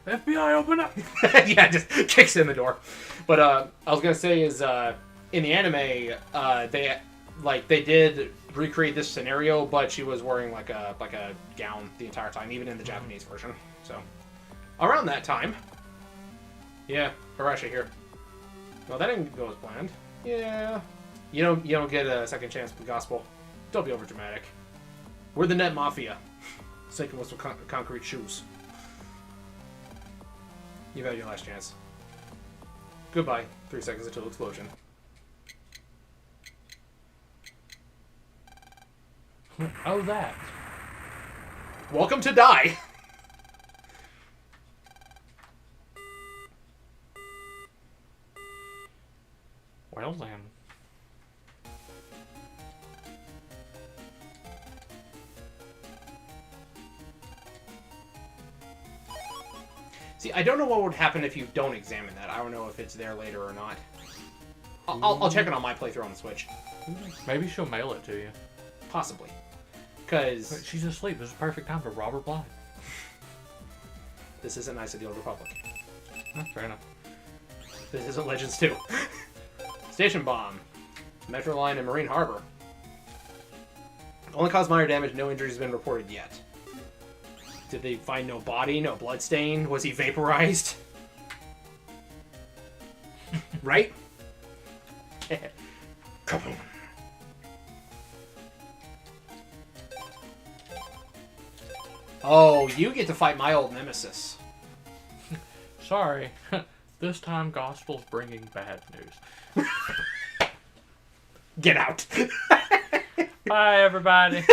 FBI, open up! Yeah, just kicks in the door. But I was gonna say is in the anime, they did recreate this scenario, but she was wearing like a gown the entire time, even in the Japanese version. So around that time, yeah, Arashi here. Well, that didn't go as planned. Yeah, you don't get a second chance with the gospel. Don't be over dramatic. We're the Net Mafia. Sinking us with concrete shoes. You've had your last chance. Goodbye. 3 seconds until explosion. Oh, that. Welcome to die. Well then. See, I don't know what would happen if you don't examine that. I don't know if it's there later or not. I'll check it on my playthrough on the Switch. Maybe she'll mail it to you. Possibly. Because She's asleep. This is a perfect time for Robert Bly. this isn't Knights of the Old Republic. Fair enough. This isn't Legends 2. Station Bomb. Metro Line and Marine Harbor. Only caused minor damage. No injuries have been reported yet. Did they find no body, no bloodstain? Was he vaporized? Right? Kaboom. Oh, you get to fight my old nemesis. Sorry. This time Gospel's bringing bad news. Get out. Bye, everybody.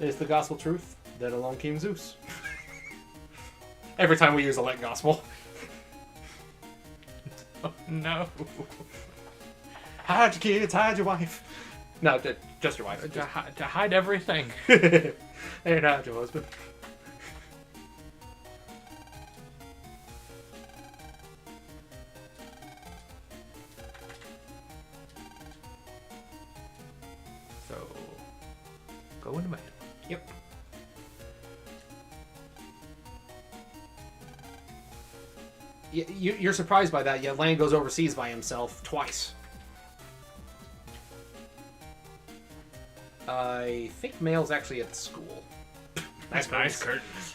Is the gospel truth? Then along came Zeus. Every time we use a let gospel. Oh, no. Hide your kids, hide your wife. No, just your wife. To hide everything. And hide your husband. So, go into bed. Yep. You're surprised by that, yet Lang goes overseas by himself twice. I think Mail's actually at the school. Nice curtains.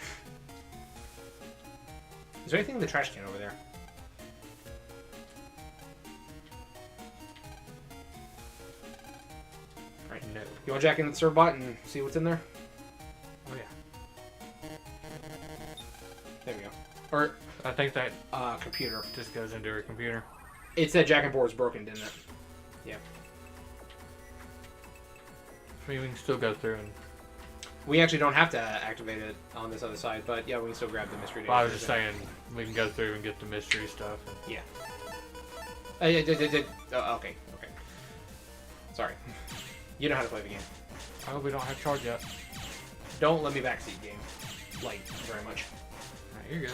Is there anything in the trash can over there? Alright, no. You want to jack into the server bot and see what's in there? Oh, yeah. There we go. Or, I think that computer. just goes into her computer. It said jack and board's broken, didn't it? Yeah. I mean, we can still go through and... We actually don't have to activate it on this other side, but yeah, we can still grab the mystery Well, I data. was just saying, we can go through and get the mystery stuff. And... Yeah. Okay. Sorry. You know how to play the game. Oh, we don't have charge yet. Don't let me backseat game. Like, very much. Alright, you're good.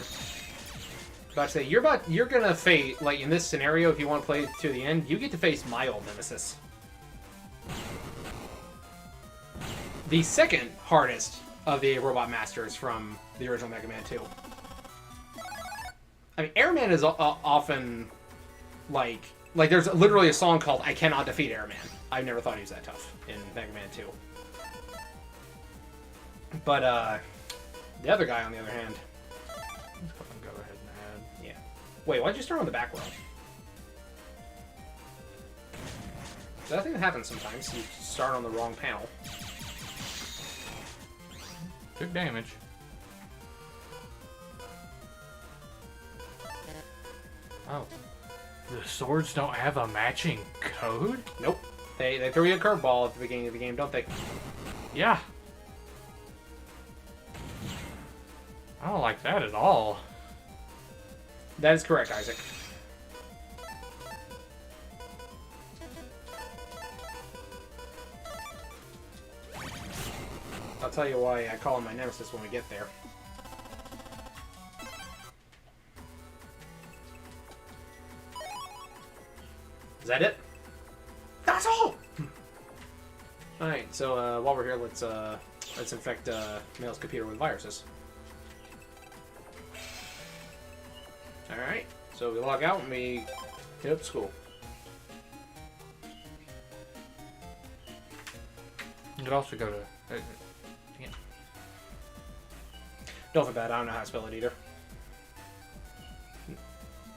About to say, you're gonna face, like, in this scenario, if you want to play to the end, you get to face my old nemesis. The second hardest of the Robot Masters from the original Mega Man 2. I mean, Airman is often, like, there's literally a song called I Cannot Defeat Airman. I've never thought he was that tough in Mega Man 2. But, the other guy, on the other hand... Let's go ahead and add. Yeah. Wait, why'd you start on the back row? That thing that happens sometimes. You start on the wrong panel. Took damage. Oh. The swords don't have a matching code? Nope. They throw you a curveball at the beginning of the game, don't they? Yeah. I don't like that at all. That is correct, Isaac. I'll tell you why I call him my nemesis when we get there. Is that it? That's all! Alright, so while we're here, let's infect Mail's computer with viruses. Alright, so we log out and we hit up school. You could also go to... yeah. Don't feel bad, I don't know how to spell it either.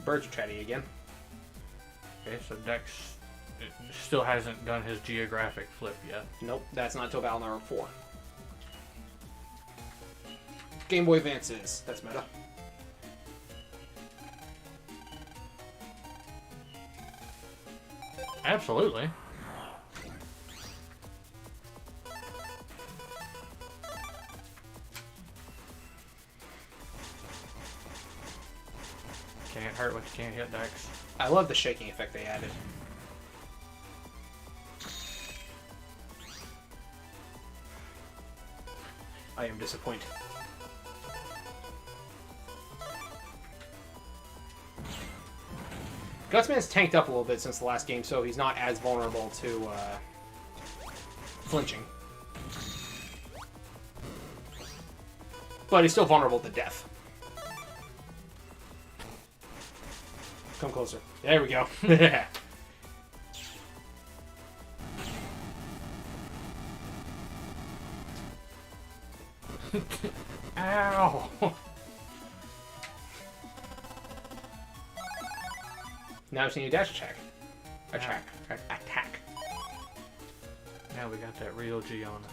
Birds are chatty again. Okay, so Dex still hasn't done his geographic flip yet. Nope, that's not until Battle Network 4. Game Boy Advances, that's meta. Absolutely. Can't hurt what you can't hit, Dex. I love the shaking effect they added. I am disappointed. Gutsman's tanked up a little bit since the last game, so he's not as vulnerable to flinching. But he's still vulnerable to death. Come closer. There we go. Ow! Now I've seen you dash attack. Attack. Now we got that real G on us.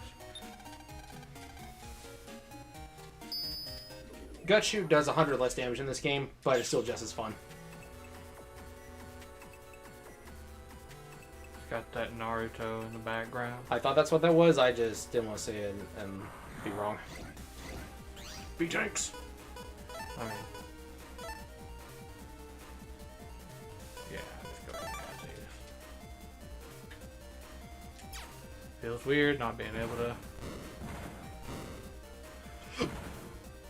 Gut Shoot does 100 less damage in this game, but it's still just as fun. Got that Naruto in the background. I thought that's what that was, I just didn't want to say it and be wrong. B-Tanks! I mean... yeah, let's go ahead and add these. Feels weird not being able to...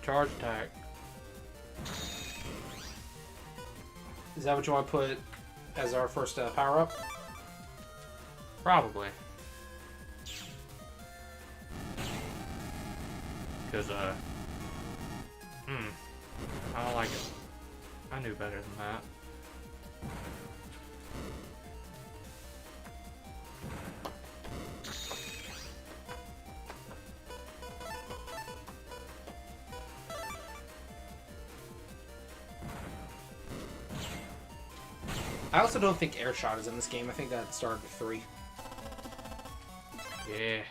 charge attack. Is that what you want to put as our first power-up? Probably. Because, I don't like it. I knew better than that. I also don't think Air Shot is in this game. I think that started with 3. Yeah.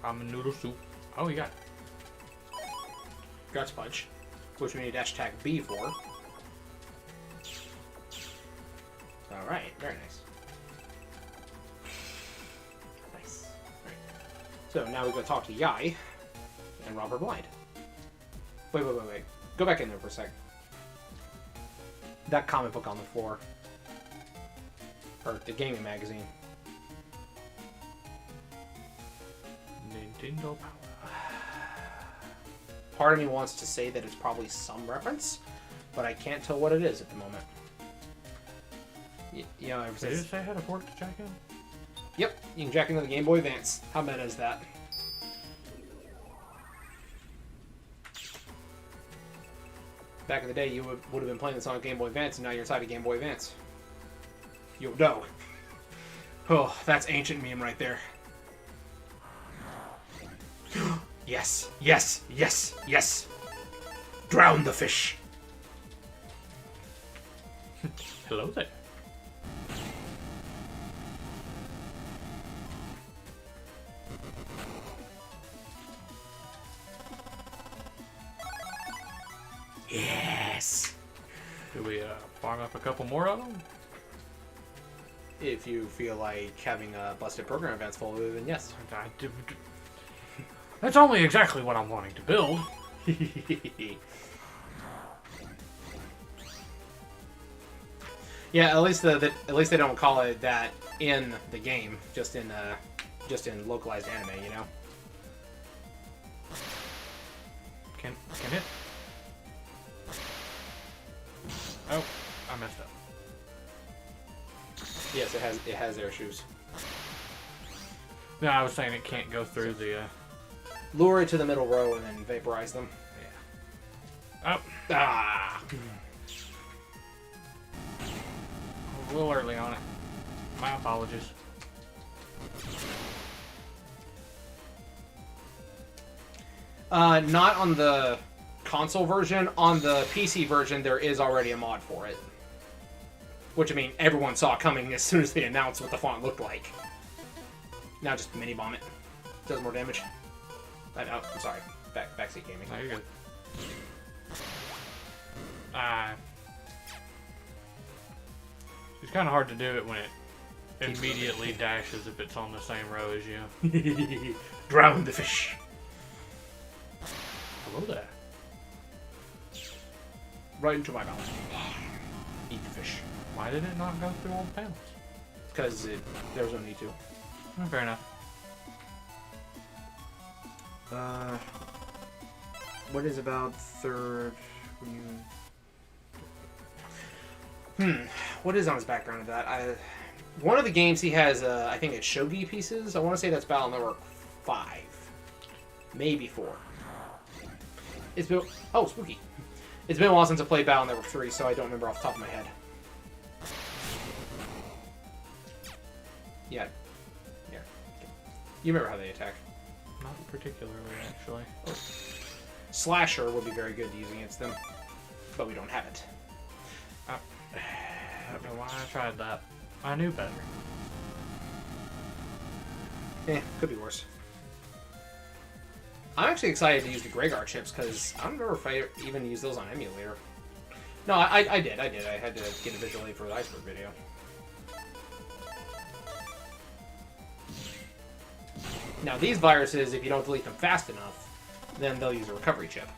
Ramen noodle soup. Oh, you got it. Guts Punch, which we need dash attack B for. Alright, very nice. Nice. Right. So now we go talk to Yai and rob her blind. Wait. Go back in there for a sec. That comic book on the floor. Or the gaming magazine. Nintendo Power. Part of me wants to say that it's probably some reference, but I can't tell what it is at the moment. You know, ever Did it since... say how to port to jack in? Yep, you can jack into the Game Boy Advance. How meta is that? Back in the day, you would have been playing this on a Game Boy Advance, and now you're inside a Game Boy Advance. Yo, no. Oh, that's ancient meme right there. Yes, yes, yes, yes. Drown the fish. Hello there. Yes. Do we farm up a couple more of them? If you feel like having a busted program advance full of it, then yes. That's only exactly what I'm wanting to build. Yeah, at least they don't call it that in the game, just in localized anime, you know. Can hit. Oh, I messed up. Yes, it has air shoes. No, I was saying it can't go through the. Lure it to the middle row and then vaporize them. Yeah. Oh, Ah. I was a little early on it. My apologies. Not on the console version. On the PC version, there is already a mod for it. Which, I mean, everyone saw coming as soon as they announced what the font looked like. Now just mini bomb it. Does more damage. I'm sorry. Backseat gaming. No, you're good. It's kind of hard to do it when it immediately dashes if it's on the same row as you. Drown the fish. Hello there. Right into my mouth. Eat the fish. Why did it not go through all the panels? Because there was no need to. Fair enough. What is about third? What is on his background of that? One of the games he has, I think it's shogi pieces. I want to say that's Battle Network 5. Maybe 4. It's been... Oh, spooky. It's been a while since I played Battle Network 3, so I don't remember off the top of my head. Yeah. Yeah. You remember how they attack. Not particularly, actually. Slasher would be very good using against them, but we don't have it. I don't know why I tried that. I knew better. Could be worse. I'm actually excited to use the Gregar chips because I don't remember if I even used those on emulator. No, I did. I had to get a visual aid for the iceberg video. Now these viruses, if you don't delete them fast enough, then they'll use a recovery chip.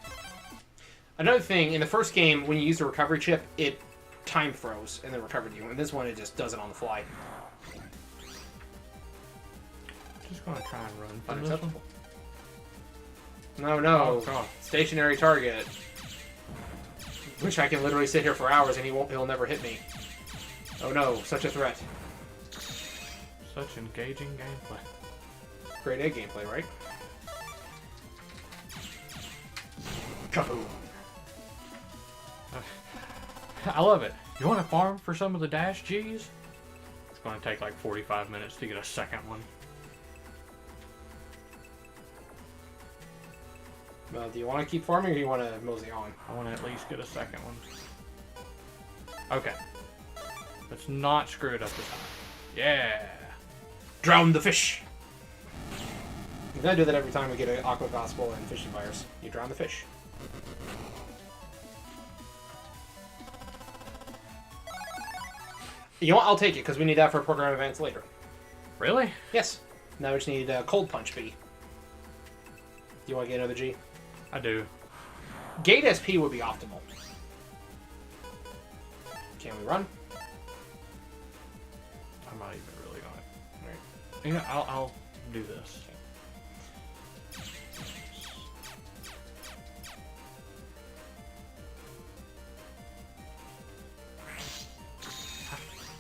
Another thing, in the first game, when you use a recovery chip, it time froze and then recovered you. And this one, it just does it on the fly. Just gonna try and run from this one. Unacceptable. No. Oh, God. Stationary target. Which I can literally sit here for hours and he'll never hit me. Oh no, such a threat. Such engaging gameplay. Grade A gameplay, right? Kaboom. I love it. You want to farm for some of the dash Gs? It's going to take like 45 minutes to get a second one. Well, do you want to keep farming or do you want to mosey on? I want to at least get a second one. Okay. Let's not screw it up this time. Yeah. Drown the fish! You gotta do that every time we get an Aqua Gospel and Fishing Virus. You drown the fish. You know what? I'll take it, because we need that for program events later. Really? Yes. Now we just need Cold Punch B. you want to get another G? I do. Gate SP would be optimal. Can we run? I'm not even really on it. Alright. You know, I'll do this.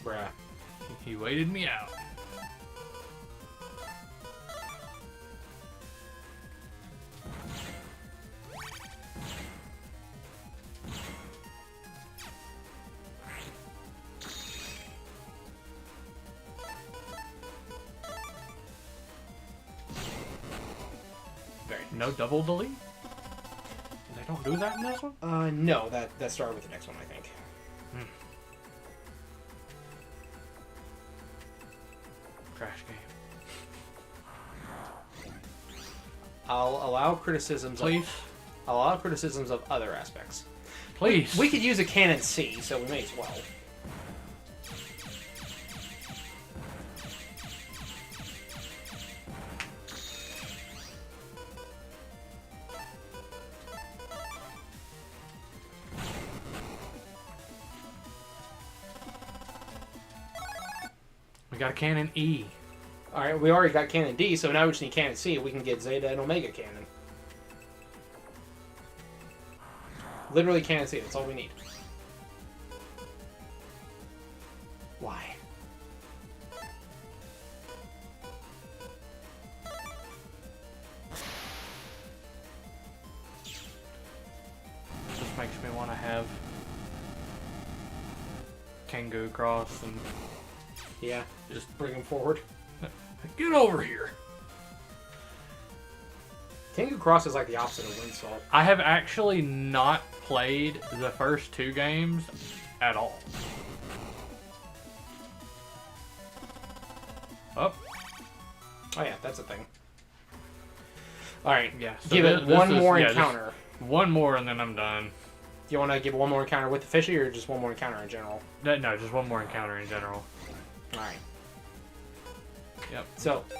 Bruh. He waited me out. No double delete? They don't do that in this one? No, that started with the next one, I think. Trash game. I'll allow criticisms. Please? I'll allow criticisms of other aspects. Please. We could use a cannon C, so we may as well. We got a cannon E. Alright, we already got cannon D, so now we just need cannon C. We can get Zeta and Omega cannon. Literally cannon C, that's all we need. Why? Just makes me want to have Tengu Cross and Yeah, just bring him forward. get over here. Tengu Cross is like the opposite of Windsoul. I have actually not played the first two games at all. Oh, Oh yeah, that's a thing. Alright, yeah. So give it this one is- more yeah, encounter. One more and then I'm done. Do you want to give one more encounter with the fishy, or just one more encounter in general? No, just one more encounter in general. Alright. Yep. So, you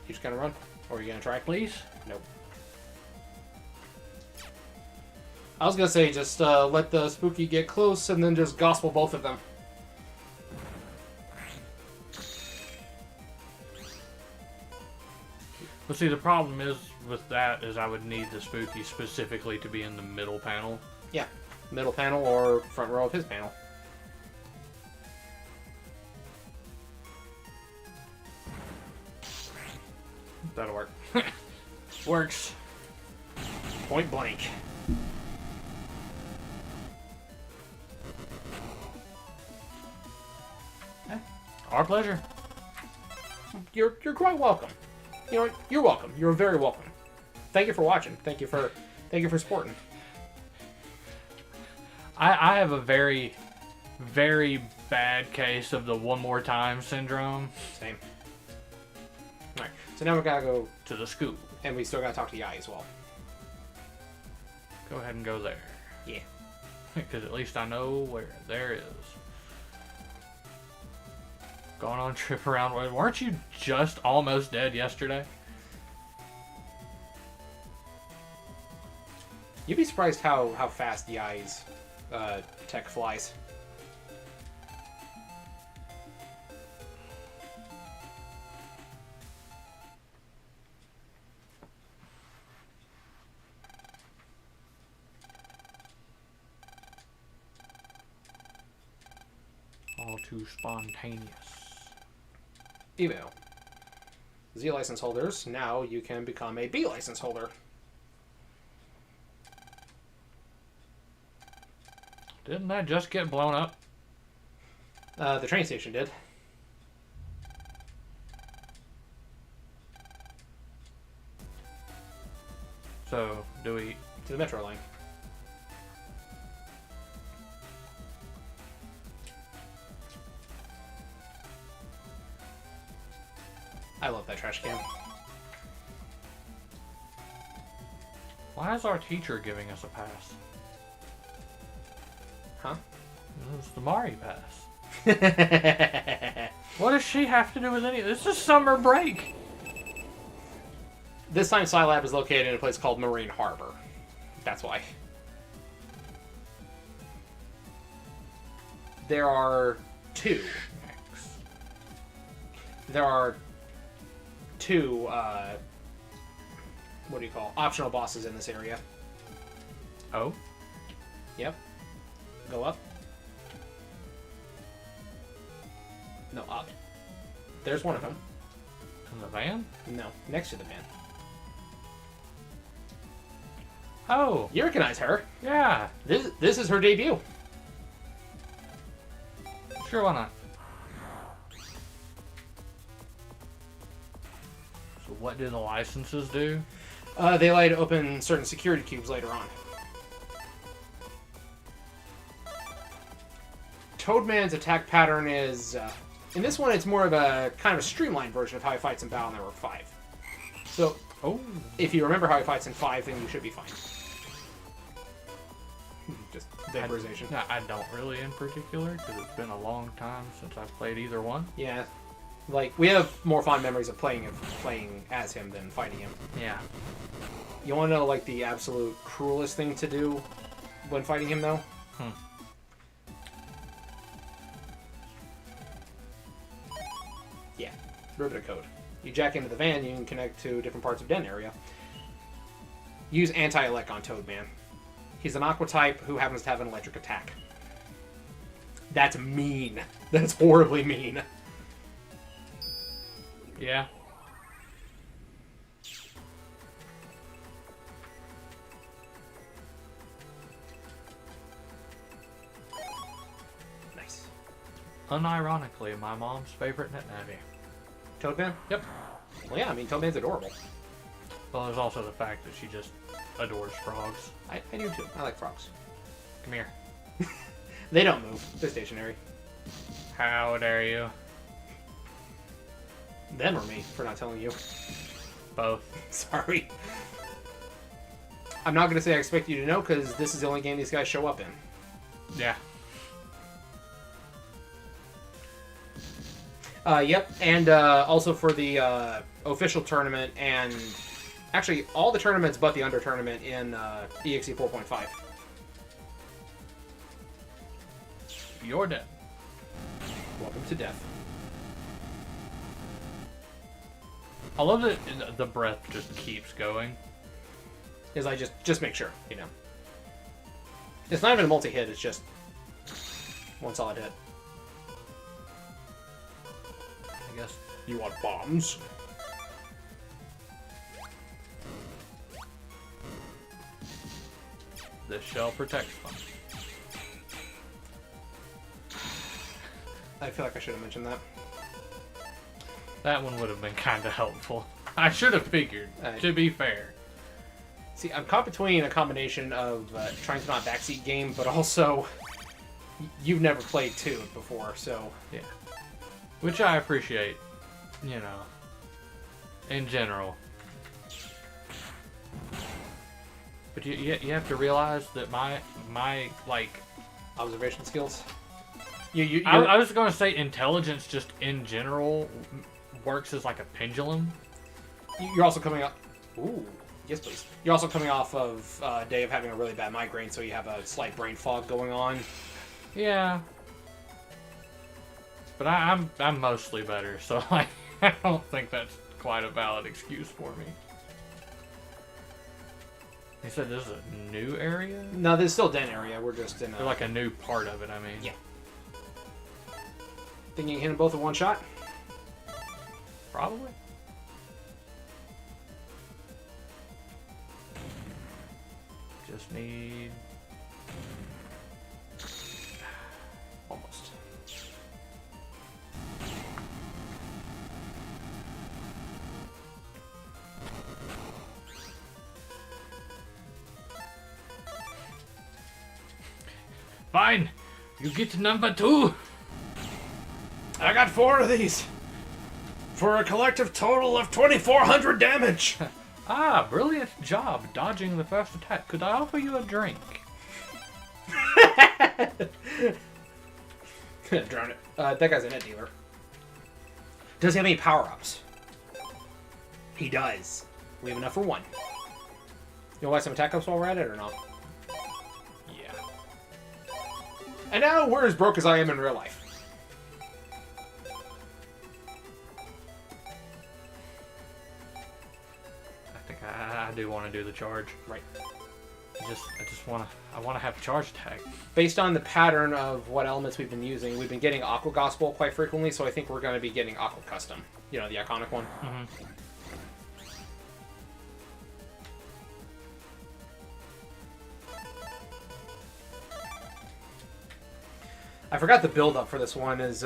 just gonna run? Or are you gonna try? Please? Nope. I was gonna say, just let the spooky get close and then just gospel both of them. But see, the problem is with that is I would need the spooky specifically to be in the middle panel. Yeah. Middle panel or front row of his panel. That'll work. Works. Point blank. Our pleasure. You're quite welcome. You know what? You're welcome. You're very welcome. Thank you for watching. Thank you for supporting. I have a very, very bad case of the one more time syndrome Same. Alright, so now we gotta go, to the school. and we still gotta talk to Yai as well. Go ahead and go there. Yeah. Because at least I know where there is. Going on a trip around. Weren't you just almost dead yesterday? You'd be surprised how fast Yai's tech flies. All too spontaneous. Email. Z license holders, now you can become a B license holder. Didn't that just get blown up? The train station did. So, do we... To the metro line. I love that trash can. Why is our teacher giving us a pass? Huh? It's the Mari pass. What does she have to do with any... This is summer break! This time, Scilab is located in a place called Marine Harbor. That's why. There are two. There are two, what do you call, optional bosses in this area. Oh? Yep. Go up. No, up. There's one of them. In the van? No, next to the van. Oh! You recognize her. Yeah! This is her debut. Sure, why not? So what do the licenses do? They allow you to open certain security cubes later on. Toadman's attack pattern is... in this one, it's more of a kind of a streamlined version of how he fights in Battle Network 5. So, Oh! if you remember how he fights in 5, then you should be fine. Just vaporization. I don't really in particular, because it's been a long time since I've played either one. Yeah. Like, we have more fond memories of playing as him than fighting him. Yeah. You want to know, like, the absolute cruelest thing to do when fighting him, though? Yeah. Riveter code. You jack into the van, you can connect to different parts of Den area. Use anti-elect on Toadman. He's an aqua type who happens to have an electric attack. That's mean. That's horribly mean. Yeah. Nice. Unironically, my mom's favorite NetNavi. Toadman? Yep. Well, yeah, I mean, Toadman's adorable. Well, there's also the fact that she just adores frogs. I do too. I like frogs. Come here. They don't move. They're stationary. How dare you? Them or me, for not telling you. Both. Sorry. I'm not going to say I expect you to know, because this is the only game these guys show up in. Yeah. Yep, and also for the official tournament, and actually all the tournaments but the under tournament in EXE 4.5. You're dead. Welcome to death. I love that the breath just keeps going. Is I just make sure, you know. It's not even a multi-hit, it's just one solid hit. I guess. You want bombs? This shell protects them. I feel like I should have mentioned that. That one would have been kind of helpful. I should have figured, to be fair. See, I'm caught between a combination of trying to not backseat game, but also you've never played 2 before, so... Yeah. Which I appreciate, you know, in general. But you have to realize that my like... Observation skills? I was going to say intelligence just in general works as like a pendulum. You're also coming up... Ooh, yes please. You're also coming off of a day of having a really bad migraine, so you have a slight brain fog going on. Yeah. But I'm mostly better, so like, I don't think that's quite a valid excuse for me. You said this is a new area? No, this is still Den area. We're just in Or like a new part of it, I mean. Yeah. Think you can hit them both in one shot? Probably. Just need... Almost. Fine! You get number 2! I got 4 of these! For a collective total of 2,400 damage! Ah, brilliant job dodging the first attack. Could I offer you a drink? Drown it. That guy's a net dealer. Does he have any power-ups? He does. We have enough for one. You want some attack ups while we're at it, or not? Yeah. And now we're as broke as I am in real life. I think I do want to do the charge. Right. I want to have charge attack. Based on the pattern of what elements we've been using, we've been getting Aqua Gospel quite frequently, so I think we're going to be getting Aqua Custom. You know, the iconic one. Mm-hmm. I forgot the build-up for this one is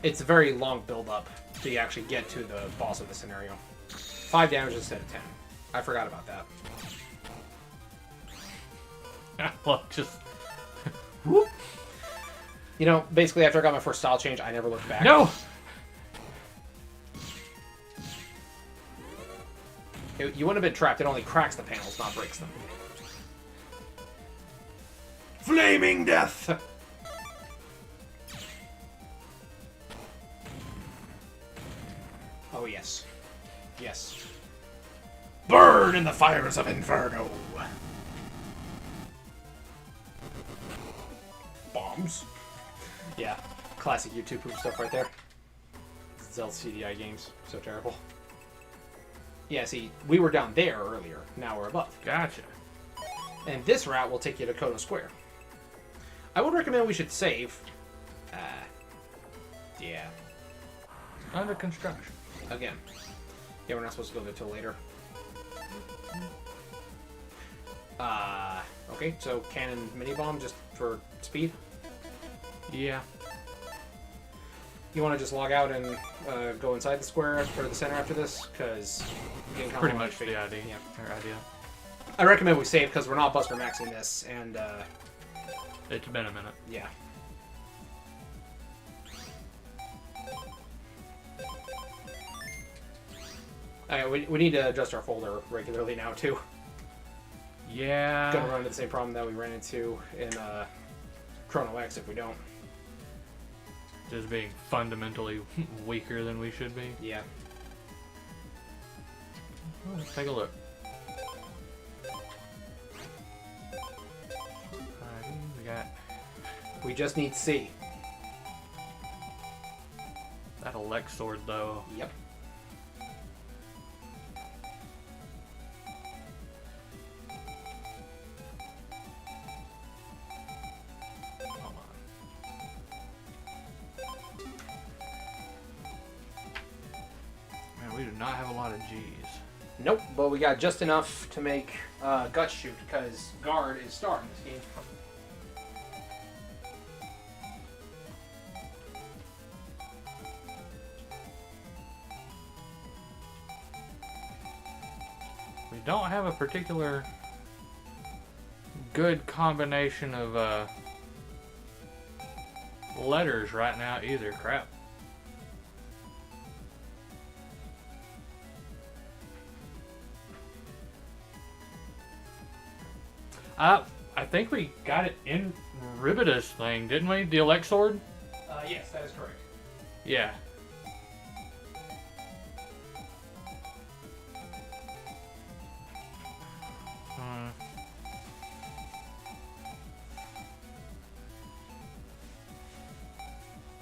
it's a very long build-up to actually get to the boss of the scenario. 5 damage instead of 10. I forgot about that. Well, just Whoop. You know, basically after I got my first style change, I never looked back. no. You wouldn't have been trapped. It only cracks the panels, not breaks them. Flaming death! Oh, yes. Yes. Burn in the fires of Inferno! Bombs. Yeah. Classic YouTube poop stuff right there. Zelda CDI games. So terrible. Yeah, see, we were down there earlier. Now we're above. Gotcha. And this route will take you to Koto Square. I would recommend we should save. Yeah. Under construction. Again. Yeah, we're not supposed to go there till later. Okay, so cannon mini bomb just for speed. Yeah. You want to just log out and go inside the square or the center after this? Because Pretty much the idea. Yeah. Our idea. I recommend we save because we're not Buster Maxing this, and It's been a minute. yeah. We need to adjust our folder regularly now too. Yeah. Gonna run into the same problem that we ran into in Chrono X if we don't. Just being fundamentally weaker than we should be. Yeah. Well, let's take a look. Alrighty, we got We just need C. that elect sword though. Yep. Hold on. Man, we do not have a lot of G's. Nope, but we got just enough to make Gut Shoot because Guard is starting this game. We don't have a particular good combination of letters right now either. Crap. I think we got it in Ribitus thing, didn't we? The elect sword? Yes, that is correct. Yeah.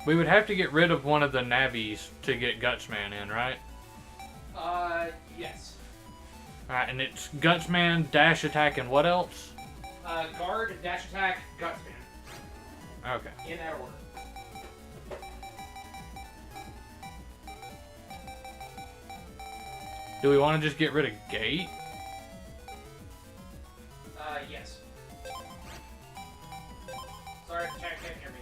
We would have to get rid of one of the Navis to get Gutsman in, right? Yes. Alright, and it's Gutsman, dash attack, and what else? Guard, Dash Attack, Gutsman. Okay. In that order. Do we want to just get rid of Gate? Yes. Sorry, chat can't hear me.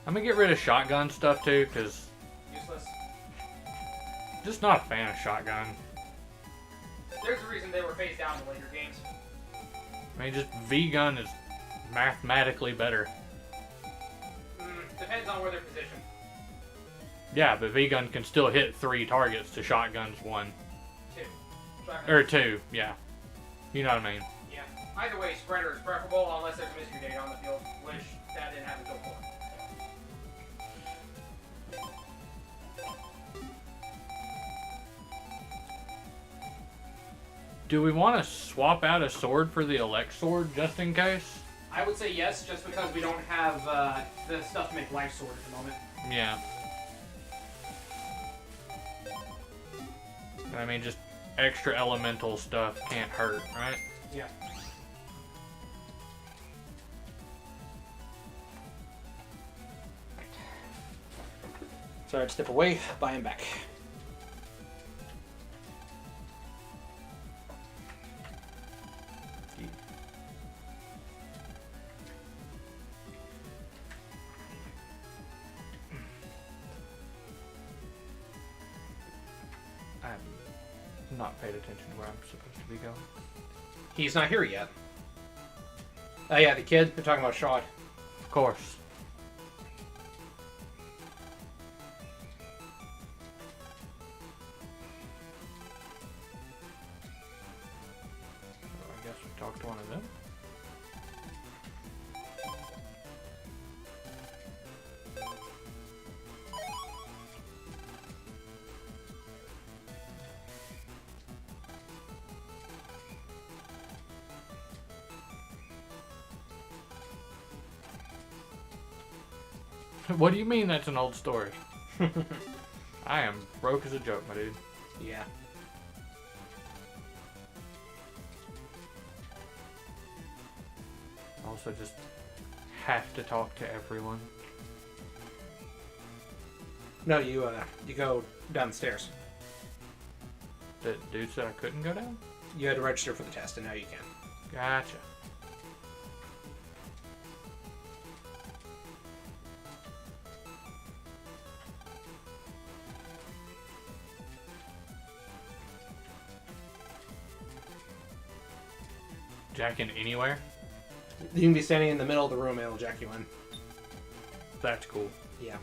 I'm gonna get rid of shotgun stuff too, because Useless. just not a fan of shotgun. There's a reason they were phased out in later games. I mean, just V-gun is mathematically better. Depends on where they're positioned. Yeah, but V-gun can still hit 3 targets to shotgun's 1. 2. Or 2, yeah. You know what I mean. Yeah. Either way, spreader is preferable unless there's a mystery data on the field, which that didn't happen until 4. Do we want to swap out a sword for the elect sword just in case? I would say yes, just because we don't have the stuff to make life sword at the moment. Yeah. I mean, just extra elemental stuff can't hurt, right? Yeah. So I'd step away, buy him back. I've not paid attention to where I'm supposed to be going. He's not here yet. Oh yeah, the kid. They're talking about Shad. Of course. So I guess we talked to one of them. What do you mean that's an old story? I am broke as a joke, my dude. Yeah. Also just have to talk to everyone. No, you go downstairs. The dude said I couldn't go down? You had to register for the test, and now you can. Gotcha. Jack in anywhere? You can be standing in the middle of the room and it'll jack you in. That's cool. Yeah.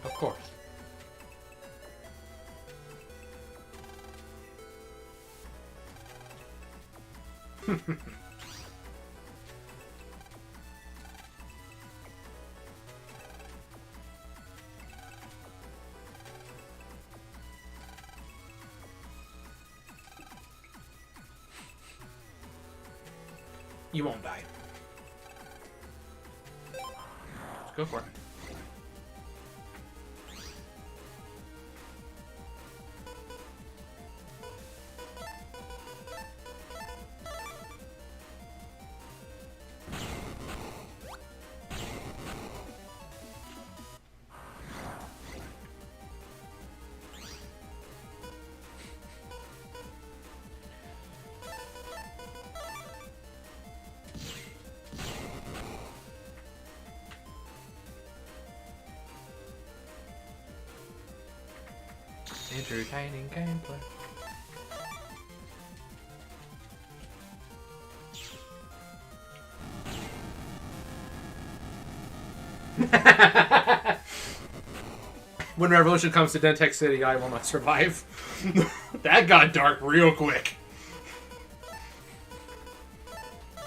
Of course. You won't die. Let's go for it. Entertaining gameplay. When revolution comes to Dentech City, I will not survive. That got dark real quick.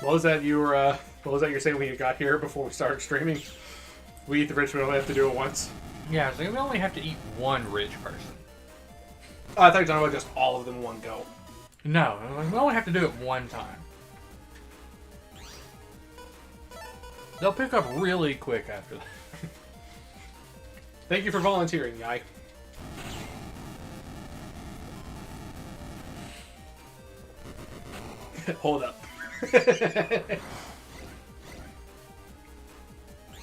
What was that you were? What was that you're saying when you got here before we started streaming? We eat the rich, we only have to do it once. Yeah, so we only have to eat one rich person. Oh, I thought you were talking about just all of them in one go. No, we only have to do it one time. They'll pick up really quick after that. Thank you for volunteering, guy. Hold up.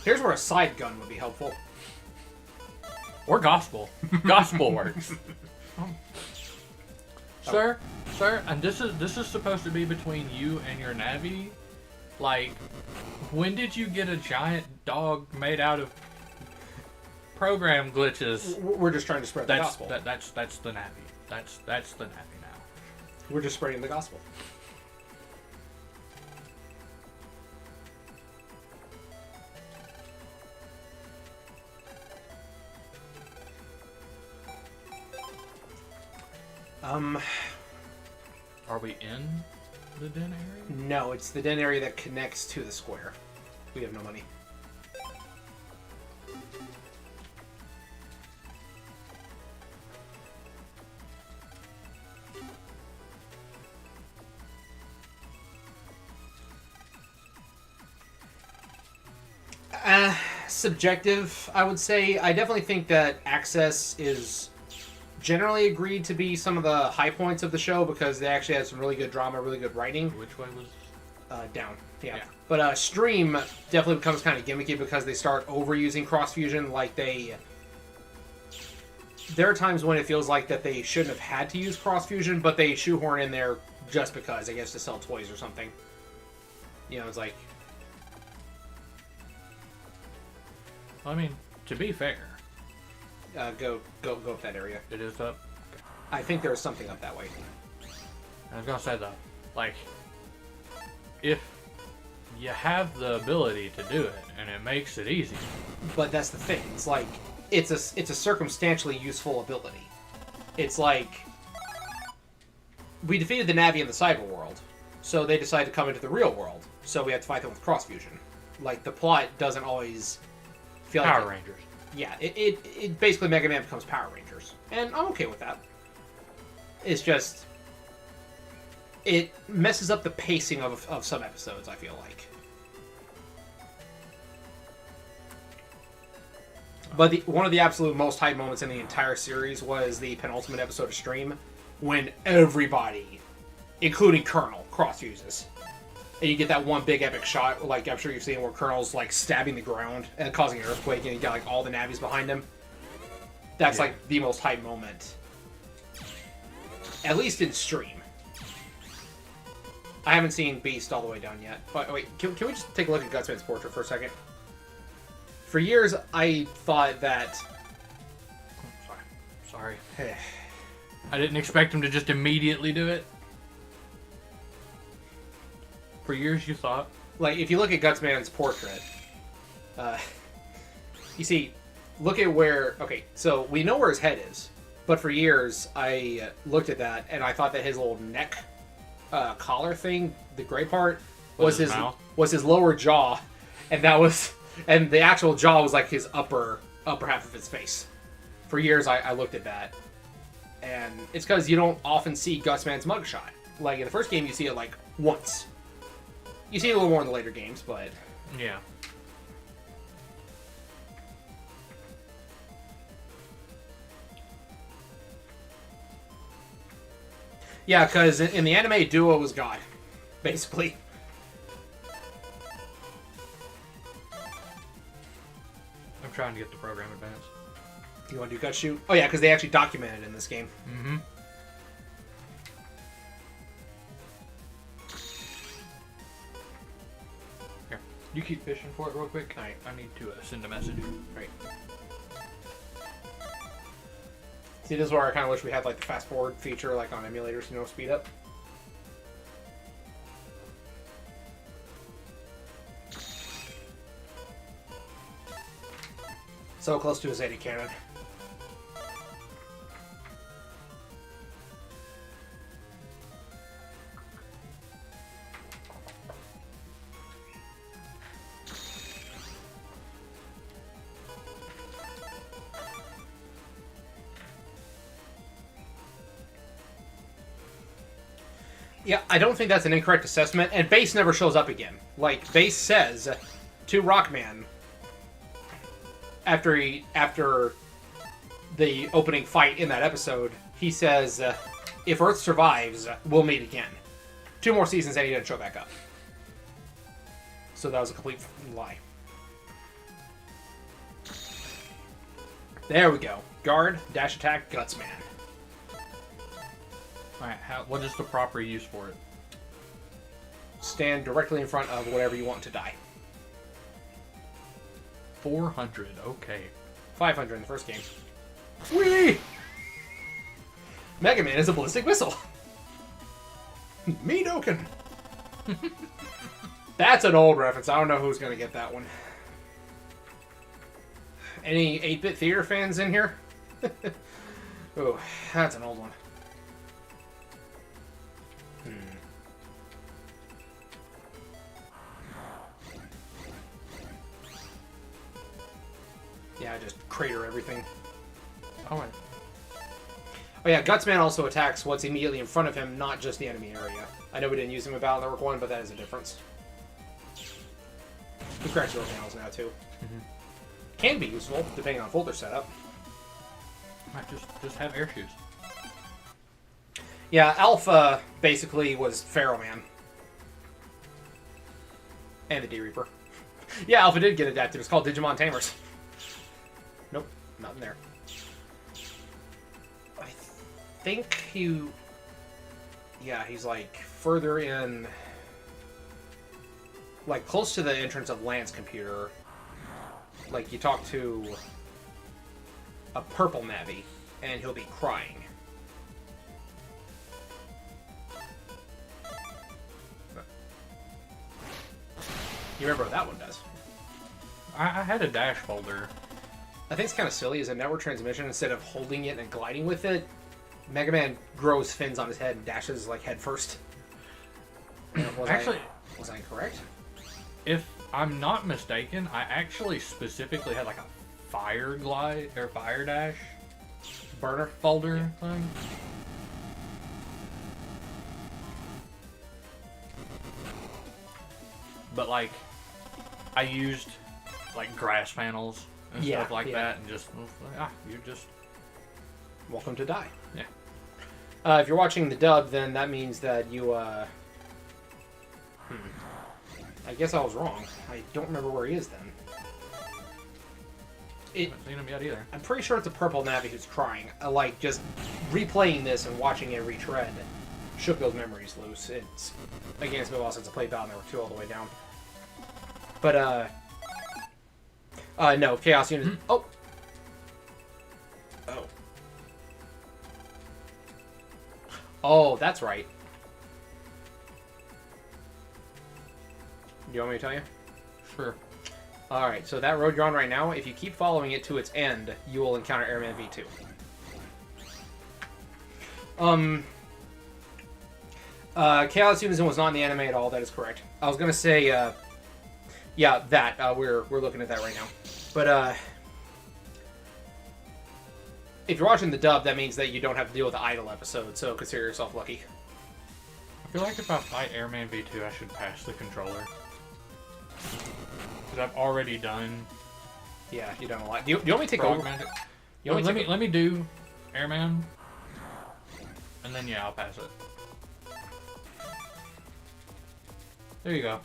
Here's where a side gun would be helpful. Or gospel. Gospel works. Sir, and this is supposed to be between you and your Navi. Like, when did you get a giant dog made out of program glitches? We're just trying to spread the gospel. That's the Navi. That's the Navi now. We're just spreading the gospel. Are we in the den area? No, it's the den area that connects to the square. We have no money. Subjective, I would say. I definitely think that Access is generally agreed to be some of the high points of the show because they actually had some really good drama, really good writing. Which way was... Down. Yeah. Yeah. But Stream definitely becomes kind of gimmicky because they start overusing cross fusion. Like there are times when it feels like that they shouldn't have had to use cross fusion, but they shoehorn in there just because, I guess, to sell toys or something. You know, it's like... I mean, to be fair, go up that area. it is up. I think there's something up that way. I was gonna say though, like, if you have the ability to do it and it makes it easy, But that's the thing. It's like it's a circumstantially useful ability. It's like we defeated the Navi in the cyber world, so they decided to come into the real world. So we have to fight them with cross fusion. Like the plot doesn't always feel Power like Rangers. Yeah, it basically Mega Man becomes Power Rangers, and I'm okay with that. It's just it messes up the pacing of some episodes, I feel like. But one of the absolute most hype moments in the entire series was the penultimate episode of Stream, when everybody, including Colonel, cross-fuses. And you get that one big epic shot, like I'm sure you've seen, where Colonel's like stabbing the ground and causing an earthquake, and you got like all the Navis behind him. That's like the most hype moment. At least in Stream. I haven't seen Beast all the way down yet. But wait, can we just take a look at Gutsman's portrait for a second? For years, I thought that... Sorry. I didn't expect him to just immediately do it. For years, you thought? Like, if you look at Gutsman's portrait, you see, look at where... Okay, so we know where his head is. But for years, I looked at that, and I thought that his little neck collar thing, the gray part, was his lower jaw. And that was... And the actual jaw was like his upper half of his face. For years, I looked at that. And it's because you don't often see Gutsman's mugshot. Like, in the first game, you see it, like, once. You see it a little more in the later games, but... Yeah. Yeah, because in the anime, Duo was God, basically. I'm trying to get the program advanced. You want to do Gut Shoot? Oh, yeah, because they actually documented it in this game. Mm-hmm. Here, you keep fishing for it real quick. I need to send a message. Right. See, this is where I kind of wish we had, like, the fast forward feature, like, on emulators, you know, speed up. So close to a Zeta cannon. Yeah, I don't think that's an incorrect assessment, and Base never shows up again. Like, Base says to Rockman, after the opening fight in that episode, he says, if Earth survives, we'll meet again. 2 more seasons and he didn't show back up. So that was a complete lie. There we go. Guard, dash attack, Gutsman. Alright, what is the proper use for it? stand directly in front of whatever you want to die. 400. Okay. 500 in the first game. Whee! Mega Man is a ballistic missile. Me Doken. That's an old reference. I don't know who's going to get that one. Any 8-bit theater fans in here? Oh, that's an old one. Yeah, I just crater everything. Oh, wait. Oh yeah, Gutsman also attacks what's immediately in front of him, not just the enemy area. I know we didn't use him in Battle Network 1, but that is a difference. He cracks your panels now, too. Can be useful, depending on folder setup. I just have air shoes. Yeah, Alpha basically was Pharaoh Man. And the D-Reaper. Yeah, Alpha did get adapted. It's called Digimon Tamers. Nope, not in there. I think he... Yeah, he's like further in... Like close to the entrance of Lance computer. Like you talk to a purple Navi and he'll be crying. You remember what that one does? I had a dash folder. I think it's kind of silly as a network transmission. Instead of holding it and gliding with it, Mega Man grows fins on his head and dashes like head first. Was I incorrect? If I'm not mistaken, I actually specifically had like a fire glide or fire dash Burner folder thing. But like, I used like grass panels and stuff like that, and just you just welcome to die. Yeah. If you're watching the dub, then that means that you. I guess I was wrong. I don't remember where he is then. I haven't seen him yet either. I'm pretty sure it's a purple Navi who's crying. Like, just replaying this and watching it retread shook those memories loose. It's, again, it's been a while since I played Battle Network 2 all the way down. But, no, Chaos Unit... Oh! Oh. Oh, that's right. Do you want me to tell you? Sure. Alright, so that road you're on right now, if you keep following it to its end, you will encounter Airman V2. Chaos Unison was not in the anime at all, that is correct. I was gonna say, yeah, that, we're looking at that right now. But, if you're watching the dub, that means that you don't have to deal with the idle episode, so consider yourself lucky. I feel like if I fight Airman V2, I should pass the controller. Because I've already done... Yeah, you've done a lot. Do you want me to take over? Let me do Airman, and then yeah, I'll pass it. There you go.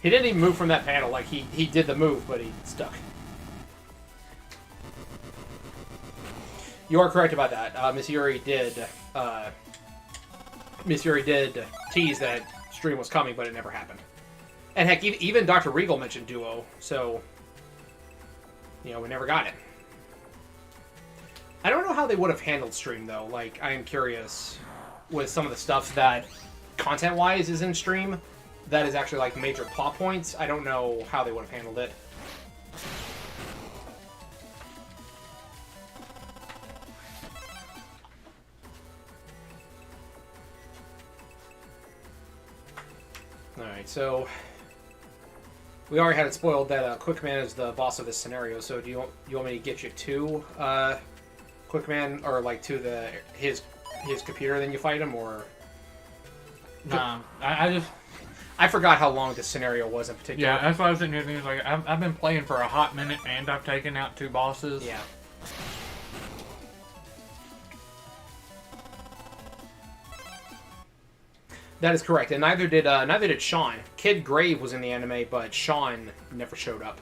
He didn't even move from that panel. Like, he did the move, but he stuck. You are correct about that. Miss Yuri did tease that stream was coming, but it never happened. And heck, even Dr. Regal mentioned Duo, so, you know, we never got it. I don't know how they would have handled stream, though. Like, I am curious with some of the stuff that, content-wise, is in stream, that is actually, like, major plot points. I don't know how they would have handled it. Alright, so we already had it spoiled that Quickman is the boss of this scenario, so do you want me to get you to Quickman, or like to his computer, then you fight him, or... Nah, I forgot how long this scenario was in particular. Yeah, that's what I was thinking. Like, I've been playing for a hot minute, and I've taken out 2 bosses. Yeah. That is correct, and neither did Sean. Kid Grave was in the anime, but Sean never showed up.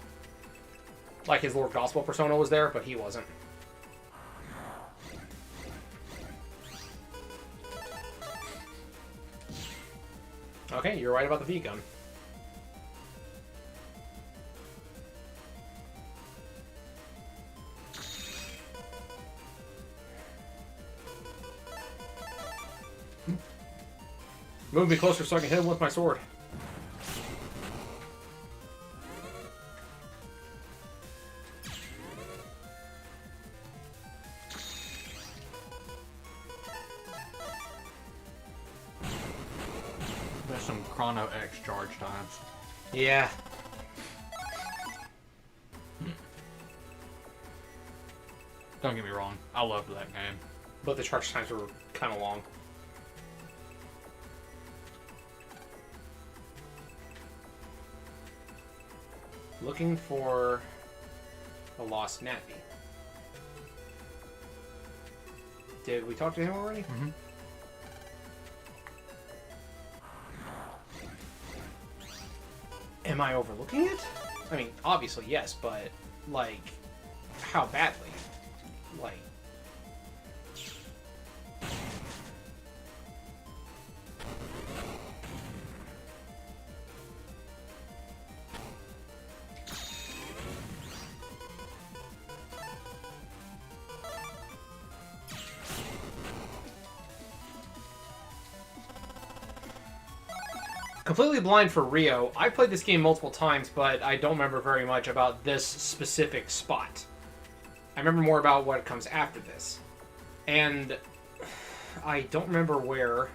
Like, his Lord Gospel persona was there, but he wasn't. Okay, you're right about the V-gun. Move me closer so I can hit him with my sword. There's some Chrono X charge times. Yeah. Don't get me wrong, I loved that game. But the charge times were kind of long. Looking for a lost nappy. Did we talk to him already? Mm-hmm. Am I overlooking it? I mean, obviously yes, but like, how badly? Like, Completely blind for Rio. I played this game multiple times, but I don't remember very much about this specific spot. I remember more about what comes after this. And I don't remember where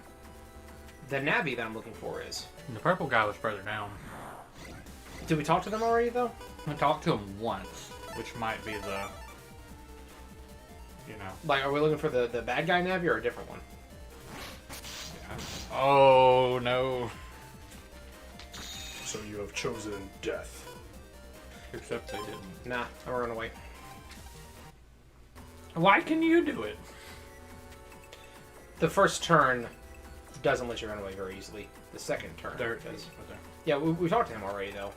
the Navi that I'm looking for is. The purple guy was further down. Did we talk to them already, though? I talked to him once, which might be the, you know. Like, are we looking for the bad guy Navi or a different one? Yeah. Oh, no. So you have chosen death. Except they didn't. Nah, I'm running away. Why can you do it? The first turn doesn't let you run away very easily. The second turn There it does. is. Right there. Yeah, we talked to him already, though.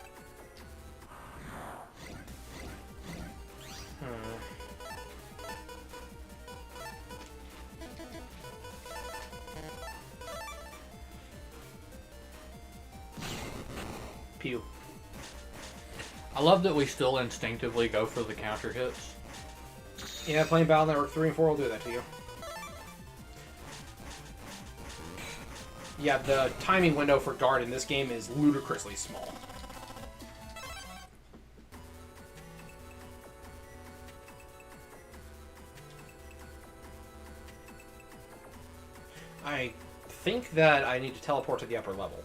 Pew. I love that we still instinctively go for the counter hits. Yeah, playing Battle Network 3 and 4 will do that to you. Yeah, the timing window for guard in this game is ludicrously small. I think that I need to teleport to the upper level.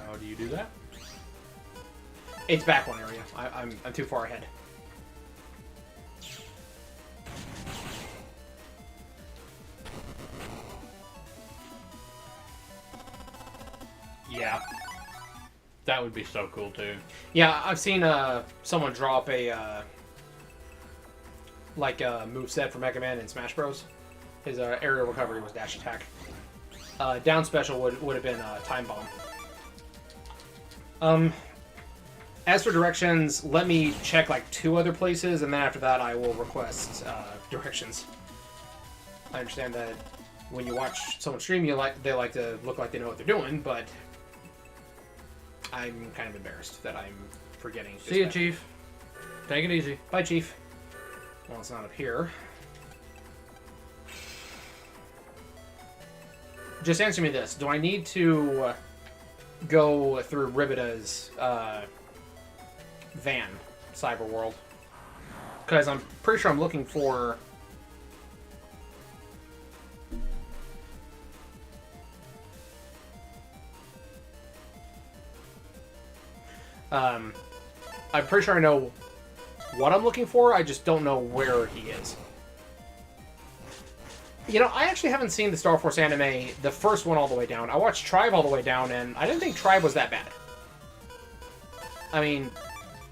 How do you do that? It's back one area. I'm too far ahead. Yeah. That would be so cool too. Yeah, I've seen someone drop a like a moveset for MegaMan in Smash Bros. His aerial recovery was dash attack. Down special would have been time bomb. As for directions, let me check like 2 other places, and then after that I will request directions. I understand that when you watch someone stream, they like to look like they know what they're doing, but I'm kind of embarrassed that I'm forgetting. See you, Chief. Take it easy. Bye, Chief. Well, it's not up here. Just answer me this. Do I need to go through Ribita's van, Cyber World? Because I'm pretty sure I'm looking for... I'm pretty sure I know what I'm looking for, I just don't know where he is. You know, I actually haven't seen the Star Force anime, the first one all the way down. I watched Tribe all the way down, and I didn't think Tribe was that bad. I mean,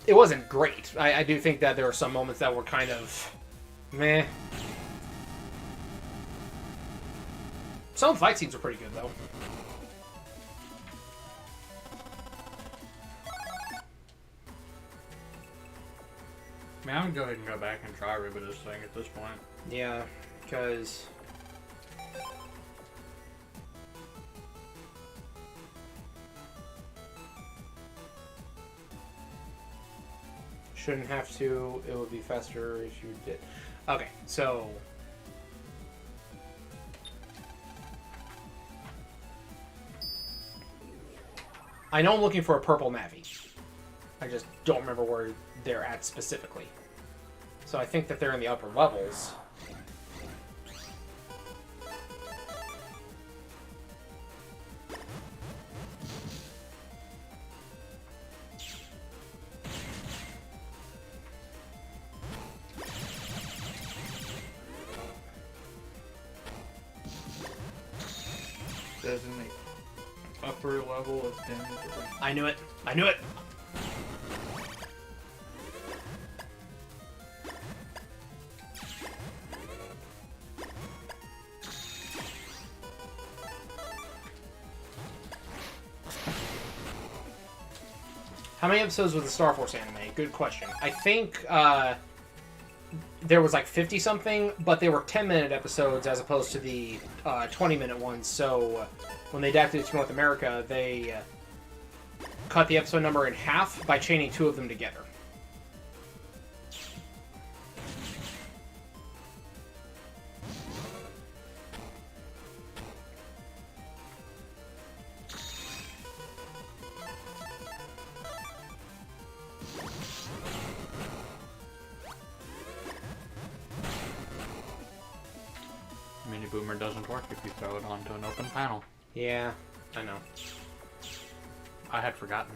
it wasn't great. I do think that there were some moments that were kind of... meh. Some fight scenes were pretty good, though. I mean, I would go ahead and go back and try Ribita's thing at this point. Yeah, Because shouldn't have to. It would be faster if you did. Okay, so I know I'm looking for a purple Navi. I just don't remember where they're at specifically. So I think that they're in the upper levels. Designate upper level of damage. I knew it. I knew it. How many episodes was the Star Force anime? Good question. I think there was like 50 something, but they were 10-minute episodes as opposed to the 20-minute ones. So when they adapted it to North America, they cut the episode number in half by chaining 2 of them together. Mini Boomer doesn't work if you throw it onto an open panel. Yeah, I know. I had forgotten.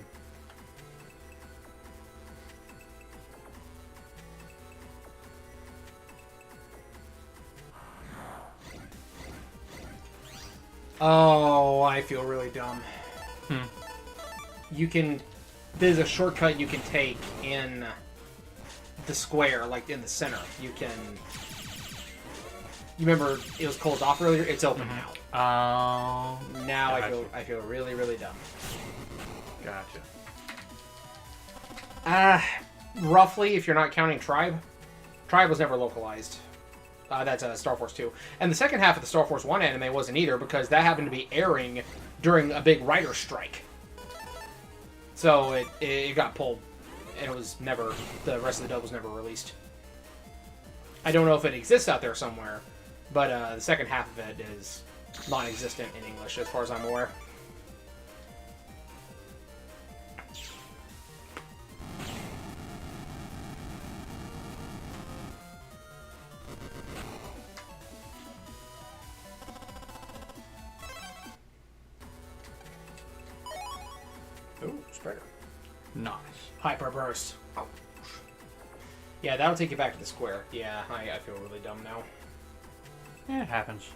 Oh, I feel really dumb. Hmm. You can... There's a shortcut you can take in the square, like in the center. You can... You remember it was closed off earlier? It's open now. Oh. Now Gotcha. I feel really, really dumb. Gotcha. Roughly, if you're not counting Tribe. Tribe was never localized. That's Star Force 2. And the second half of the Star Force 1 anime wasn't either, because that happened to be airing during a big writer's strike. So it got pulled, and it was never... The rest of the dub was never released. I don't know if it exists out there somewhere, but the second half of it is non-existent in English, as far as I'm aware. Ooh, spreader. Nice. Hyper burst. Oh. Yeah, that'll take you back to the square. Yeah, I feel really dumb now. Yeah, it happens.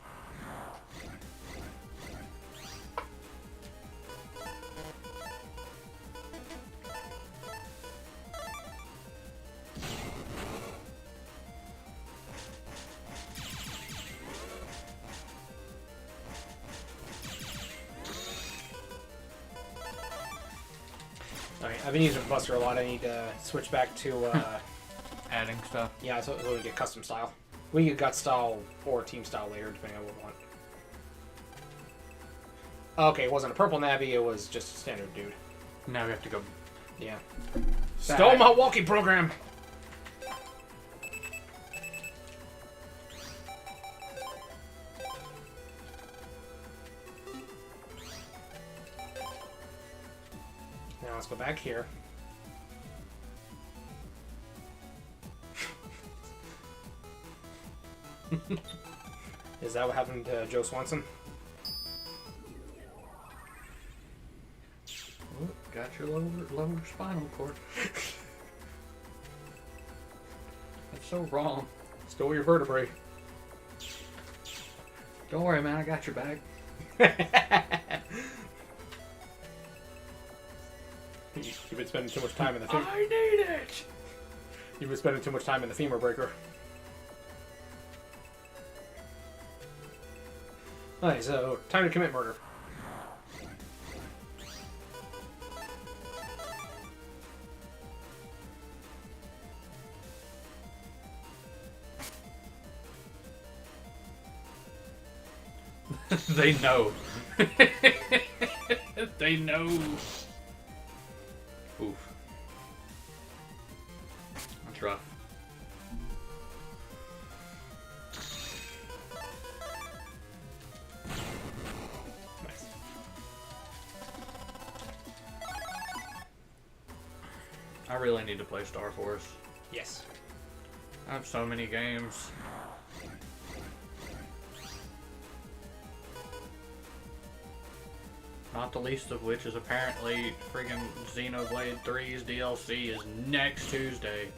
Alright, I've been using Buster a lot. I need to switch back to, Adding stuff. yeah, so we get custom style. We can get gut style or team style later, depending on what we want. Okay, it wasn't a purple Navi, it was just a standard dude. Now we have to go. Yeah. Stole my walkie program! Now let's go back here. Is that what happened to Joe Swanson? Ooh, got your lower spinal cord. That's so wrong. Stole your vertebrae. Don't worry, man. I got your bag. You've been spending too much time in the femur. I need it. You've been spending too much time in the femur breaker. Alright, so time to commit murder. They know. They know. Oof. That's rough. Nice. I really need to play Star Force. Yes. I have so many games. Not the least of which is apparently friggin' Xenoblade 3's DLC is next Tuesday.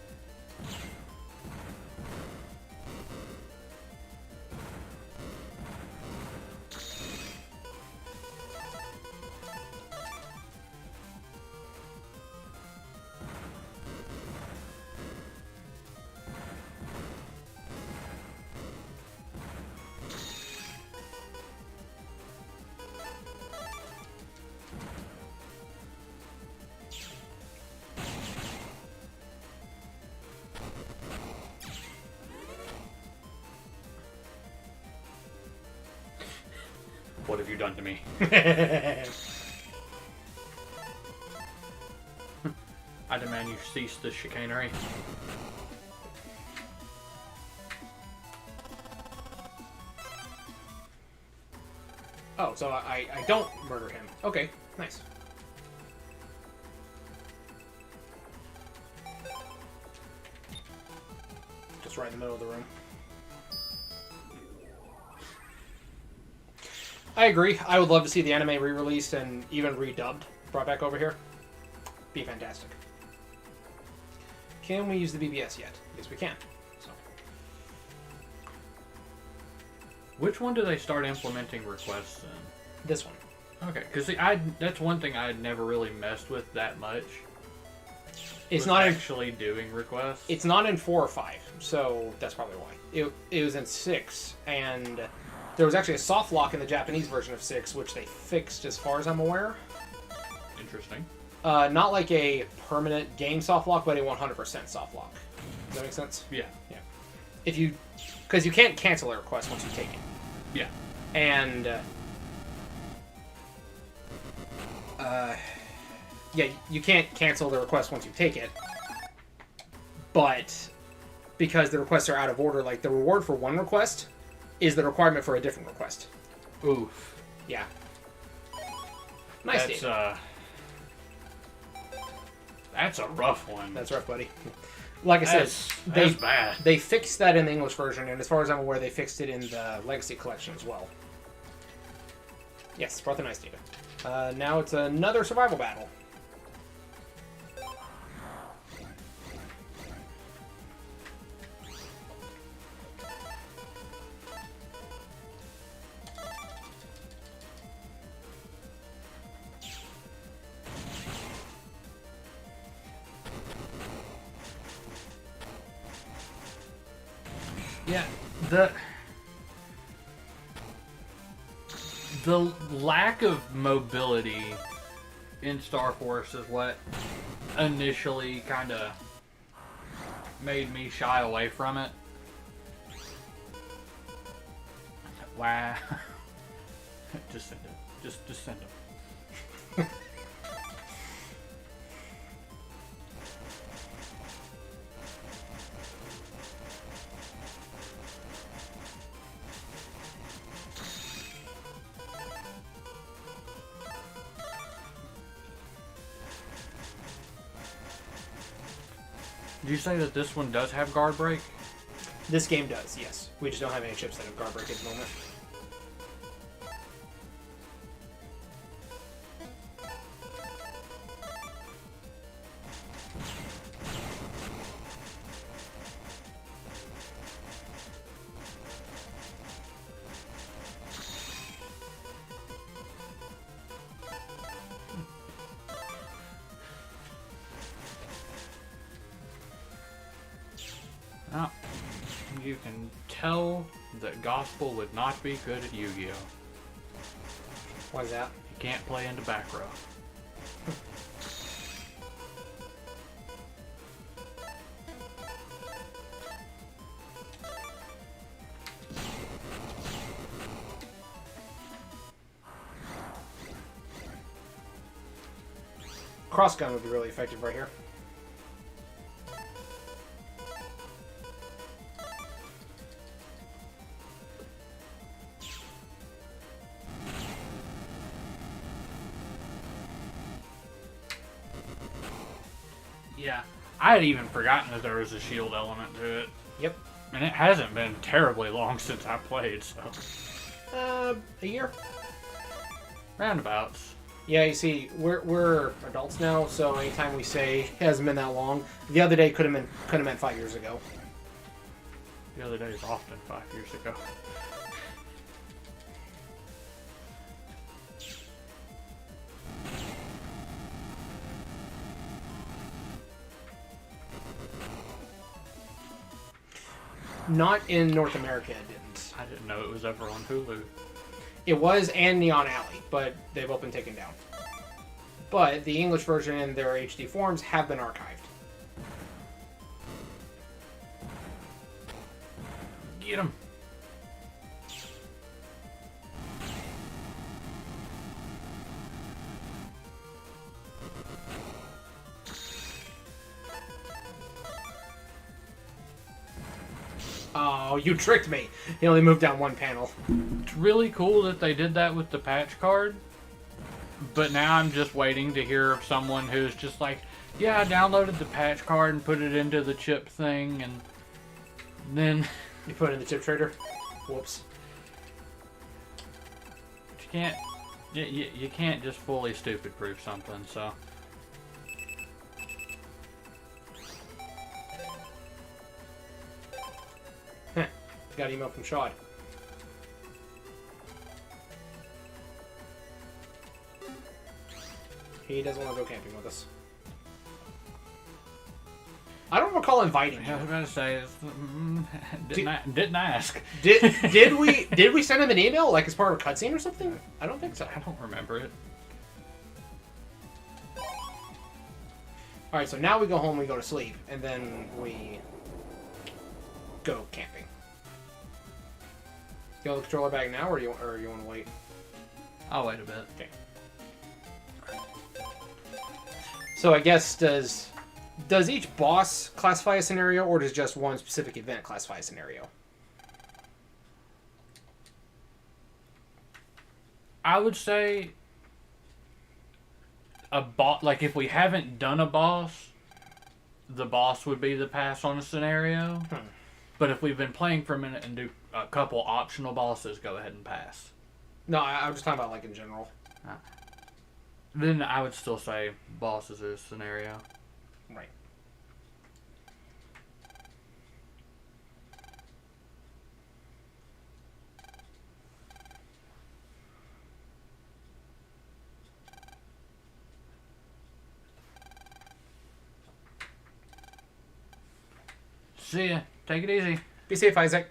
What have you done to me? I demand you cease this chicanery. Oh, so I don't murder him. Okay, nice. Just right in the middle of the room. I agree. I would love to see the anime re-released and even redubbed, brought back over here. Be fantastic. Can we use the BBS yet? Yes, we can. So. Which one do they start implementing requests in? This one. Okay, because that's one thing I had never really messed with that much. It's was not actually doing requests. It's not in 4 or 5, so that's probably why. It was in 6, and there was actually a soft lock in the Japanese version of 6, which they fixed as far as I'm aware. Interesting. Not like a permanent game soft lock, but a 100% soft lock. Does that make sense? Yeah. Yeah. Because you can't cancel a request once you take it. Yeah. And yeah, you can't cancel the request once you take it. But because the requests are out of order, like the reward for one request is the requirement for a different request. Oof. Yeah. Nice. That's a rough one. That's rough, buddy. Like I said, that's bad. They fixed that in the English version, and as far as I'm aware, they fixed it in the Legacy Collection as well. Yes, brought the nice data. Now it's another survival battle. Yeah, the lack of mobility in Star Force is what initially kind of made me shy away from it. Wow. Just send it. Just send them. Did you say that this one does have guard break? This game does, yes. We just don't have any chips that have guard break at the moment. Oh, you can tell that Gospel would not be good at Yu-Gi-Oh! Why is that? He can't play into back row. Cross gun would be really effective right here. Yeah, I had even forgotten that there was a shield element to it. Yep. And it hasn't been terribly long since I played, so. A year. Roundabouts. Yeah, you see, we're adults now, so anytime we say it hasn't been that long, the other day could have meant 5 years ago. The other day is often 5 years ago. Not in North America, it didn't. I didn't know it was ever on Hulu. It was, and Neon Alley, but they've both been taken down. But the English version and their HD forms have been archived. Get him. Oh, you tricked me. He only moved down one panel. It's really cool that they did that with the patch card. But now I'm just waiting to hear of someone who's just like, yeah, I downloaded the patch card and put it into the chip thing, and then You put it in the chip trader? Whoops. you can't, you can't just fully stupid proof something. So Heh. Got an email from Shad. He doesn't want to go camping with us. I don't recall inviting I was you. about to say, didn't ask. Did we send him an email like as part of a cutscene or something? I don't think so. I don't remember it. All right, so now we go home, we go to sleep, and then we go camping. You want the controller back now, or you want to wait? I'll wait a bit. Okay. So I guess does each boss classify a scenario, or does just one specific event classify a scenario? I would say a boss, like if we haven't done a boss, the boss would be the pass on a scenario. But if we've been playing for a minute and do a couple optional bosses, go ahead and pass. No, I'm just talking about like in general. Then I would still say boss is a scenario. Right. See ya. Take it easy. Be safe, Isaac.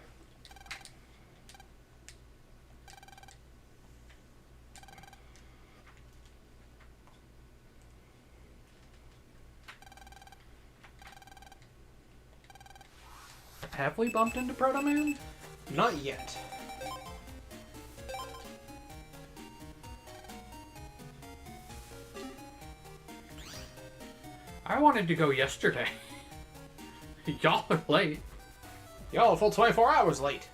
Have we bumped into Proto Man? Not yet. I wanted to go yesterday. Y'all are late. Y'all a full 24 hours late.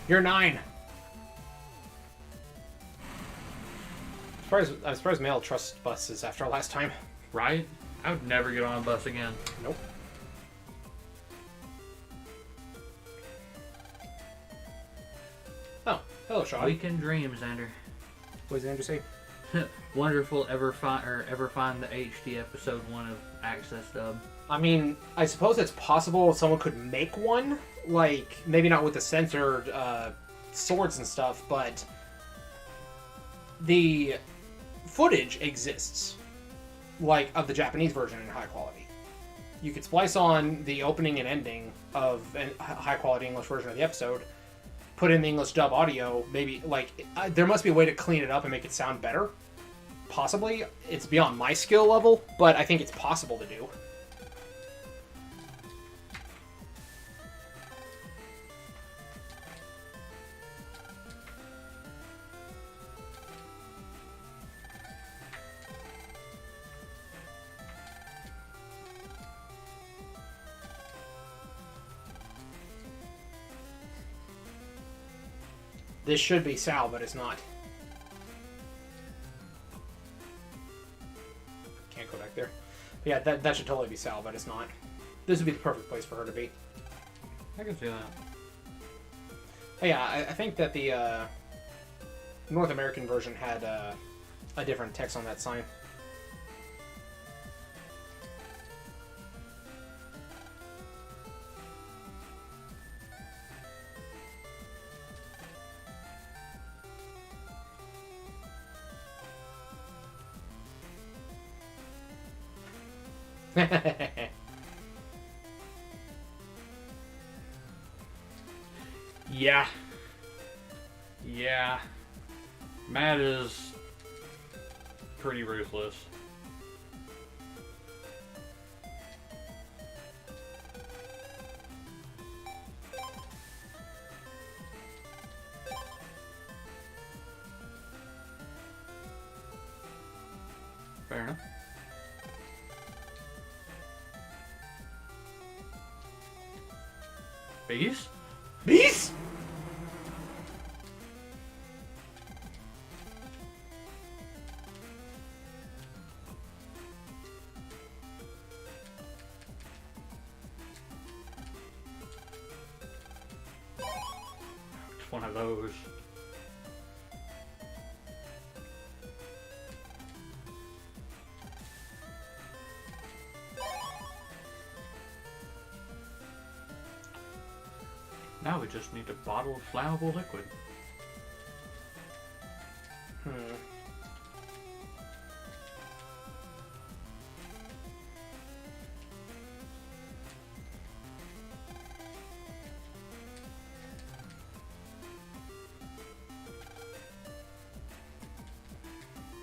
You're 9. I'm surprised Male trusts buses after last time. Right? I would never get on a bus again. Nope. Oh, hello, Sean. Weekend dreams, Xander. What did Andrew say? Wonderful ever find the HD episode 1 of Access Dub. I mean, I suppose it's possible someone could make one, like maybe not with the censored swords and stuff, but the footage exists, like of the Japanese version in high quality. You could splice on the opening and ending of a high-quality English version of the episode, put in the English dub audio, maybe, like, there must be a way to clean it up and make it sound better. Possibly. It's beyond my skill level, but I think it's possible to do. This should be Sal, but it's not. Can't go back there. But yeah, that should totally be Sal, but it's not. This would be the perfect place for her to be. I can see that. Oh, yeah, I think that the North American version had a different text on that sign. Yeah. Yeah. Matt is pretty ruthless. Fair enough. Bees? Bees? It's one of those. Now we just need a bottle of flammable liquid.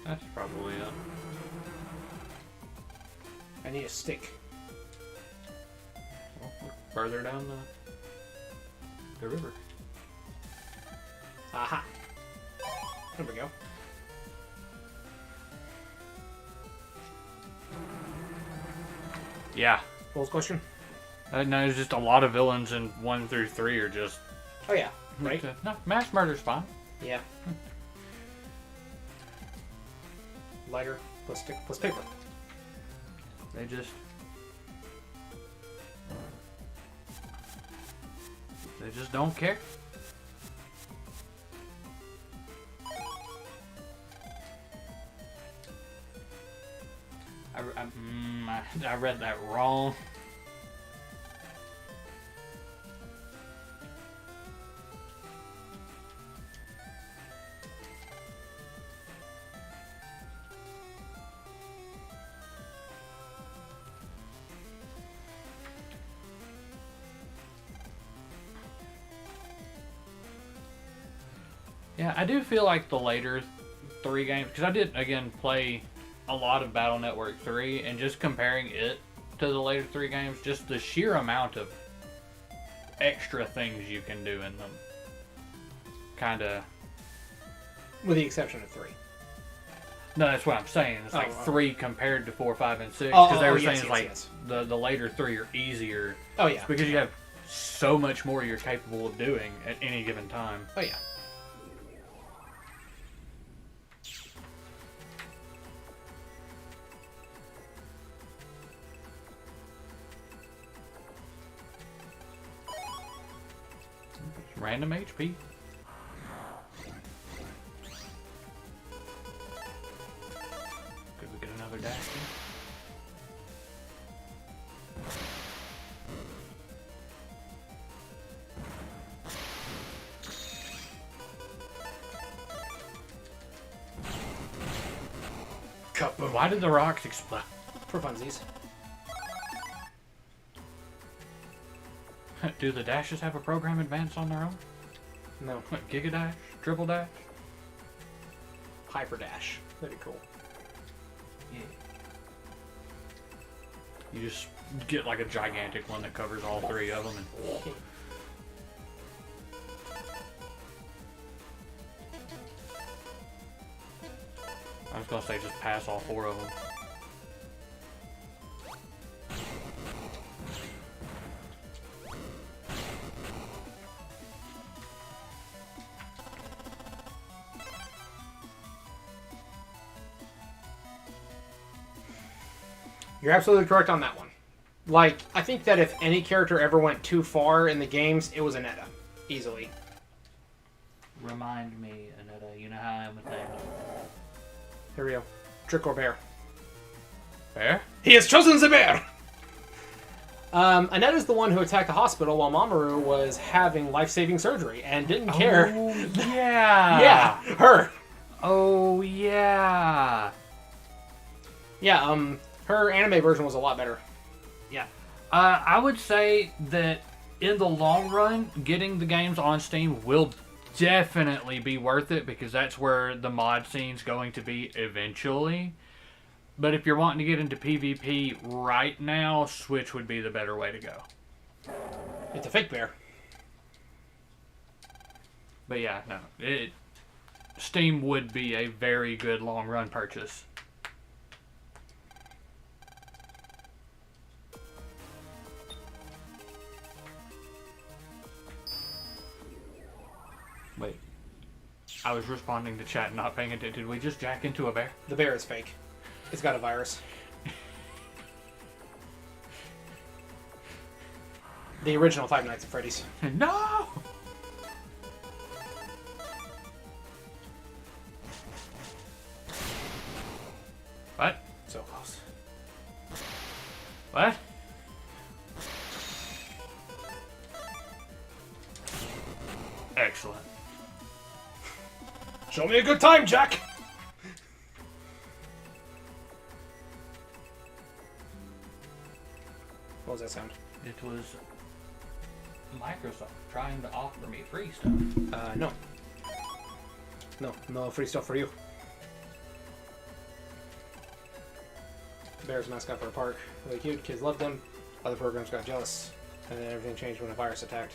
That's probably it. I need a stick. Well, look further down the river. Aha. There we go. Yeah. What was the question? No, it's just a lot of villains in 1 through 3 are just... Oh, yeah. Right? No, mass murder's fine. Yeah. Lighter plus stick plus paper. They just don't care. I read that wrong. Yeah, I do feel like the later 3 games, because I did, again, play a lot of Battle Network 3, and just comparing it to the later 3 games, just the sheer amount of extra things you can do in them. Kind of... With the exception of 3. No, that's what I'm saying. It's like 3 compared to 4, 5, and 6. Oh, Because they were saying yes, it's yes, like the later 3 are easier. Oh, yeah. It's because you have so much more you're capable of doing at any given time. Oh, yeah. Random HP. Could we get another dash? Cup of Why did the rocks explode? For funsies. Do the dashes have a program advance on their own? No. Giga dash? Triple dash? Hyper dash. That'd be cool. Yeah. You just get like a gigantic one that covers all three of them. And... I was gonna say just pass all four of them. You're absolutely correct on that one. Like, I think that if any character ever went too far in the games, it was Aneta. Easily. Remind me, Aneta, you know how I am with names. Here we go. Trick or bear. Bear? He has chosen the bear! Aneta's the one who attacked the hospital while Mamoru was having life-saving surgery and didn't care. Oh, yeah. Yeah, her. Oh, yeah. Yeah, her anime version was a lot better. Yeah. I would say that in the long run, getting the games on Steam will definitely be worth it because that's where the mod scene's going to be eventually. But if you're wanting to get into PvP right now, Switch would be the better way to go. It's a fake bear. But yeah, no. Steam would be a very good long run purchase. Wait. I was responding to chat, not paying attention. Did we just jack into a bear? The bear is fake. It's got a virus. The original Five Nights at Freddy's. No! What? So close. What? Excellent. Show me a good time, Jack! What was that sound? It was Microsoft trying to offer me free stuff. No. No free stuff for you. Bear's mascot for a park. Really cute. Kids loved them. Other programs got jealous. And then everything changed when a virus attacked.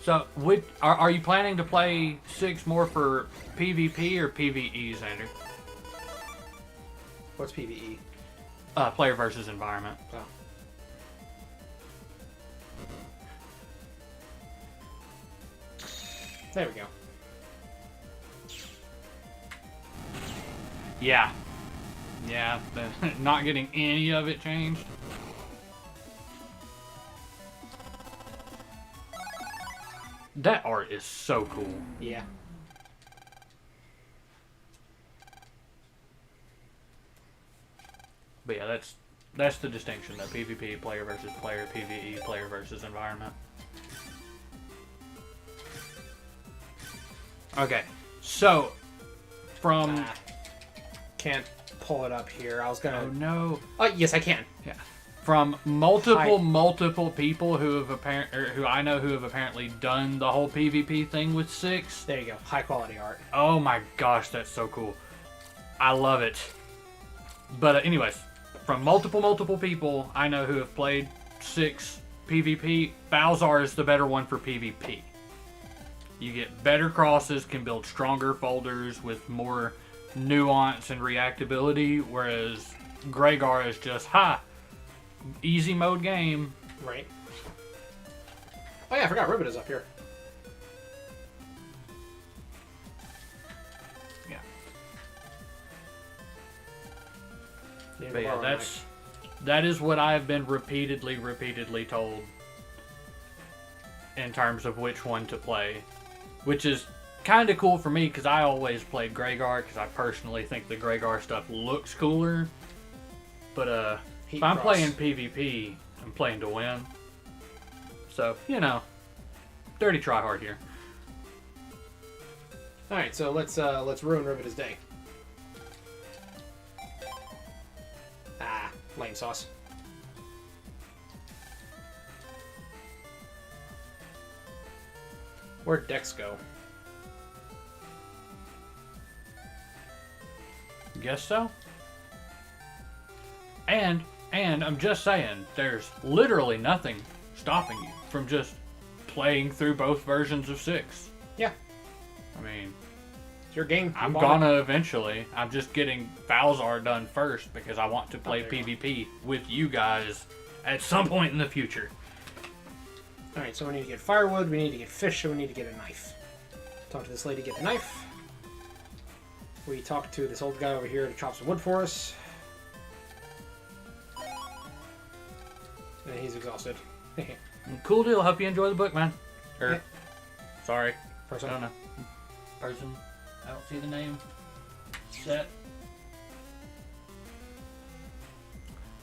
So, are you planning to play 6 more for PvP or PvE, Xander? What's PvE? Player versus environment. Oh. There we go. Yeah. Yeah, not getting any of it changed. That art is so cool. Yeah. But yeah, that's the distinction though. PvP, player versus player, PvE, player versus environment. Okay, so from Can't pull it up here. I was gonna. oh no, Yes, I can. yeah, from multiple people who have who I know who have apparently done the whole PvP thing with 6. There you go. High quality art. Oh my gosh, that's so cool. I love it. But anyways, from multiple people I know who have played 6 PvP, Balzar is the better one for PvP. You get better crosses, can build stronger folders with more nuance and reactability, whereas Gregar is just, easy mode game. Right. Oh yeah, I forgot Ribbit is up here. Yeah. Yeah, But yeah, that is what I've been repeatedly told in terms of which one to play, which is kind of cool for me because I always played Gregar because I personally think the Gregar stuff looks cooler. But if I'm playing PvP, I'm playing to win. So, you know, dirty try hard here. All right, so let's ruin Ribbit's day. Lame sauce. Where'd Dex go? Guess so. And I'm just saying, there's literally nothing stopping you from just playing through both versions of 6. Yeah. I mean, It's your game. I'm You bought it. gonna eventually. I'm just getting Valzar done first because I want to play there you go. PvP with you guys at some point in the future. Alright, so we need to get firewood, we need to get fish, and we need to get a knife. Talk to this lady, get the knife. We talk to this old guy over here to chop some wood for us. And he's exhausted. Cool deal. Hope you enjoy the book, man. Or, Yeah. sorry, Person. I don't know. Person. I don't see the name. Set.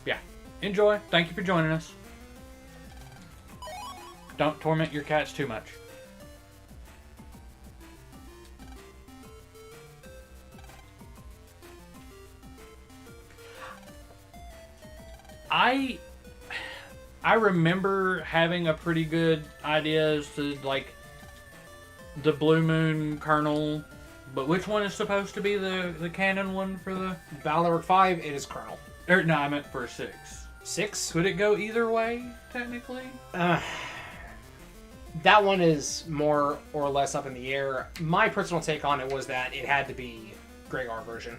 Yeah. Enjoy. Thank you for joining us. Don't torment your cats too much. I remember having a pretty good idea as to like the Blue Moon Colonel, but which one is supposed to be the canon one for the? Battle Network 5, it is Colonel. Or no, I meant for 6. 6? Could it go either way technically? That one is more or less up in the air. My personal take on it was that it had to be Gregar version.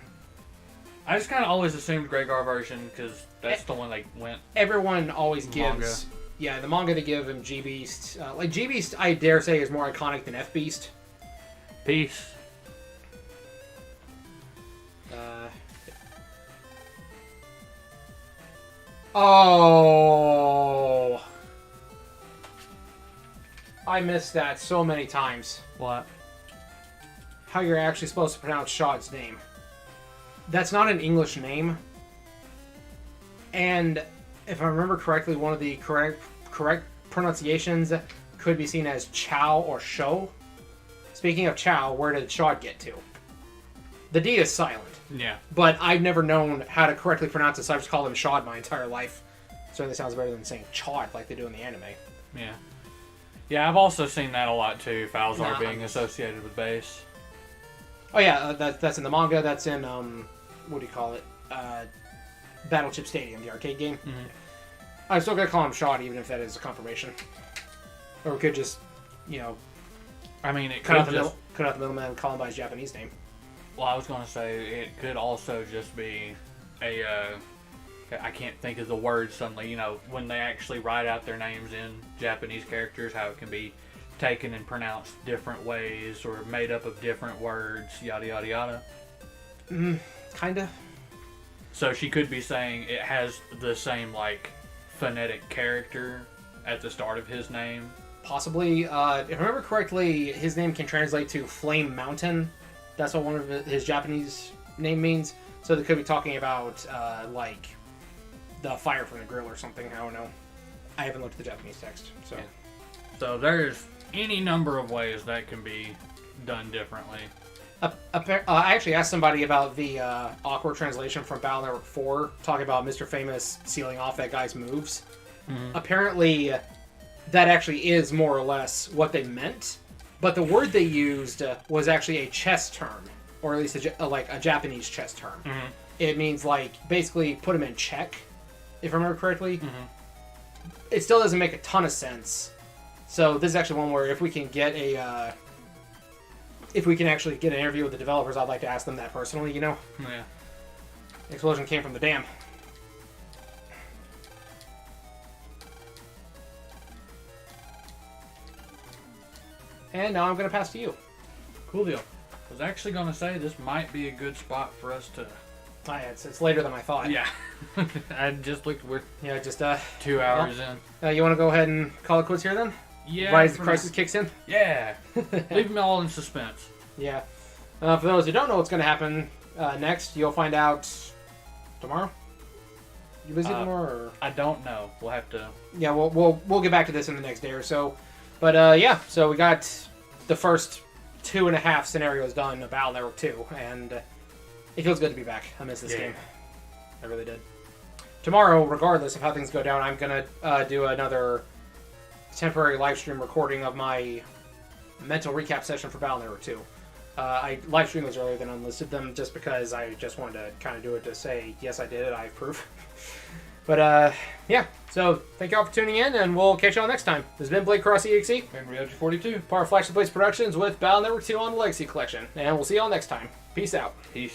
I just kind of always assumed Gregar version because that's the one like went. Everyone always gives... Manga. Yeah, the manga they give him G-Beast. Like, G-Beast, I dare say, is more iconic than F-Beast. Peace. Oh... I missed that so many times. What? How you're actually supposed to pronounce Shad's name. That's not an English name. And if I remember correctly, one of the correct pronunciations could be seen as Chow or Show. Speaking of Chow, where did Shad get to? The D is silent. Yeah. But I've never known how to correctly pronounce it, so I've just called him Shad my entire life. Certainly sounds better than saying Chod like they do in the anime. Yeah. Yeah, I've also seen that a lot too. Falzar Nah. being associated with base. Oh yeah, that's in the manga. That's in what do you call it? Battleship Stadium, the arcade game. Mhm. I'm still gonna call him Shad, even if that is a confirmation. Or we could just, I mean, it cut could out the just. middleman and call him by his Japanese name. Well, I was going to say it could also just be a. I can't think of the word suddenly. When they actually write out their names in Japanese characters, how it can be taken and pronounced different ways or made up of different words, yada yada yada. Kinda. So she could be saying it has the same like phonetic character at the start of his name. Possibly. If I remember correctly, his name can translate to Flame Mountain. That's what one of his Japanese name means. So they could be talking about, like, the fire from the grill or something. I don't know. I haven't looked at the Japanese text, so... Yeah. So there's any number of ways that can be done differently. I actually asked somebody about the awkward translation from Battle Network 4, talking about Mr. Famous sealing off that guy's moves. Apparently, that actually is more or less what they meant, but the word they used was actually a chess term, or at least a Japanese chess term. It means, like, basically put him in check, if I remember correctly. It still doesn't make a ton of sense. So this is actually one where if we can get if we can actually get an interview with the developers, I'd like to ask them that personally, Yeah. The explosion came from the dam. And now I'm going to pass to you. Cool deal. I was actually going to say this might be a good spot for us to. It's later than I thought. Yeah. I just looked. We're Yeah, just 2 hours in. you want to go ahead and call it quits here then? Yeah. Right as the for crisis now. kicks in? Yeah. Leave them all in suspense. Yeah. For those who don't know what's going to happen next, you'll find out tomorrow. You busy tomorrow? Or? I don't know. We'll have to. Yeah, we'll get back to this in the next day or so. But yeah, so we got the first 2.5 scenarios done of Battle Network 2, and it feels good to be back. I miss this game. I really did. Tomorrow, regardless of how things go down, I'm gonna do another temporary live stream recording of my mental recap session for Battle Network 2. I live streamed those earlier than unlisted them just because I just wanted to kind of do it to say, yes, I did it, I have proof. But, yeah. So, thank you all for tuning in, and we'll catch you all next time. This has been Blade Cross EXE. And Reality 42. Part of Flagship Blades Productions with Battle Network 2 on the Legacy Collection. And we'll see you all next time. Peace out. Peace.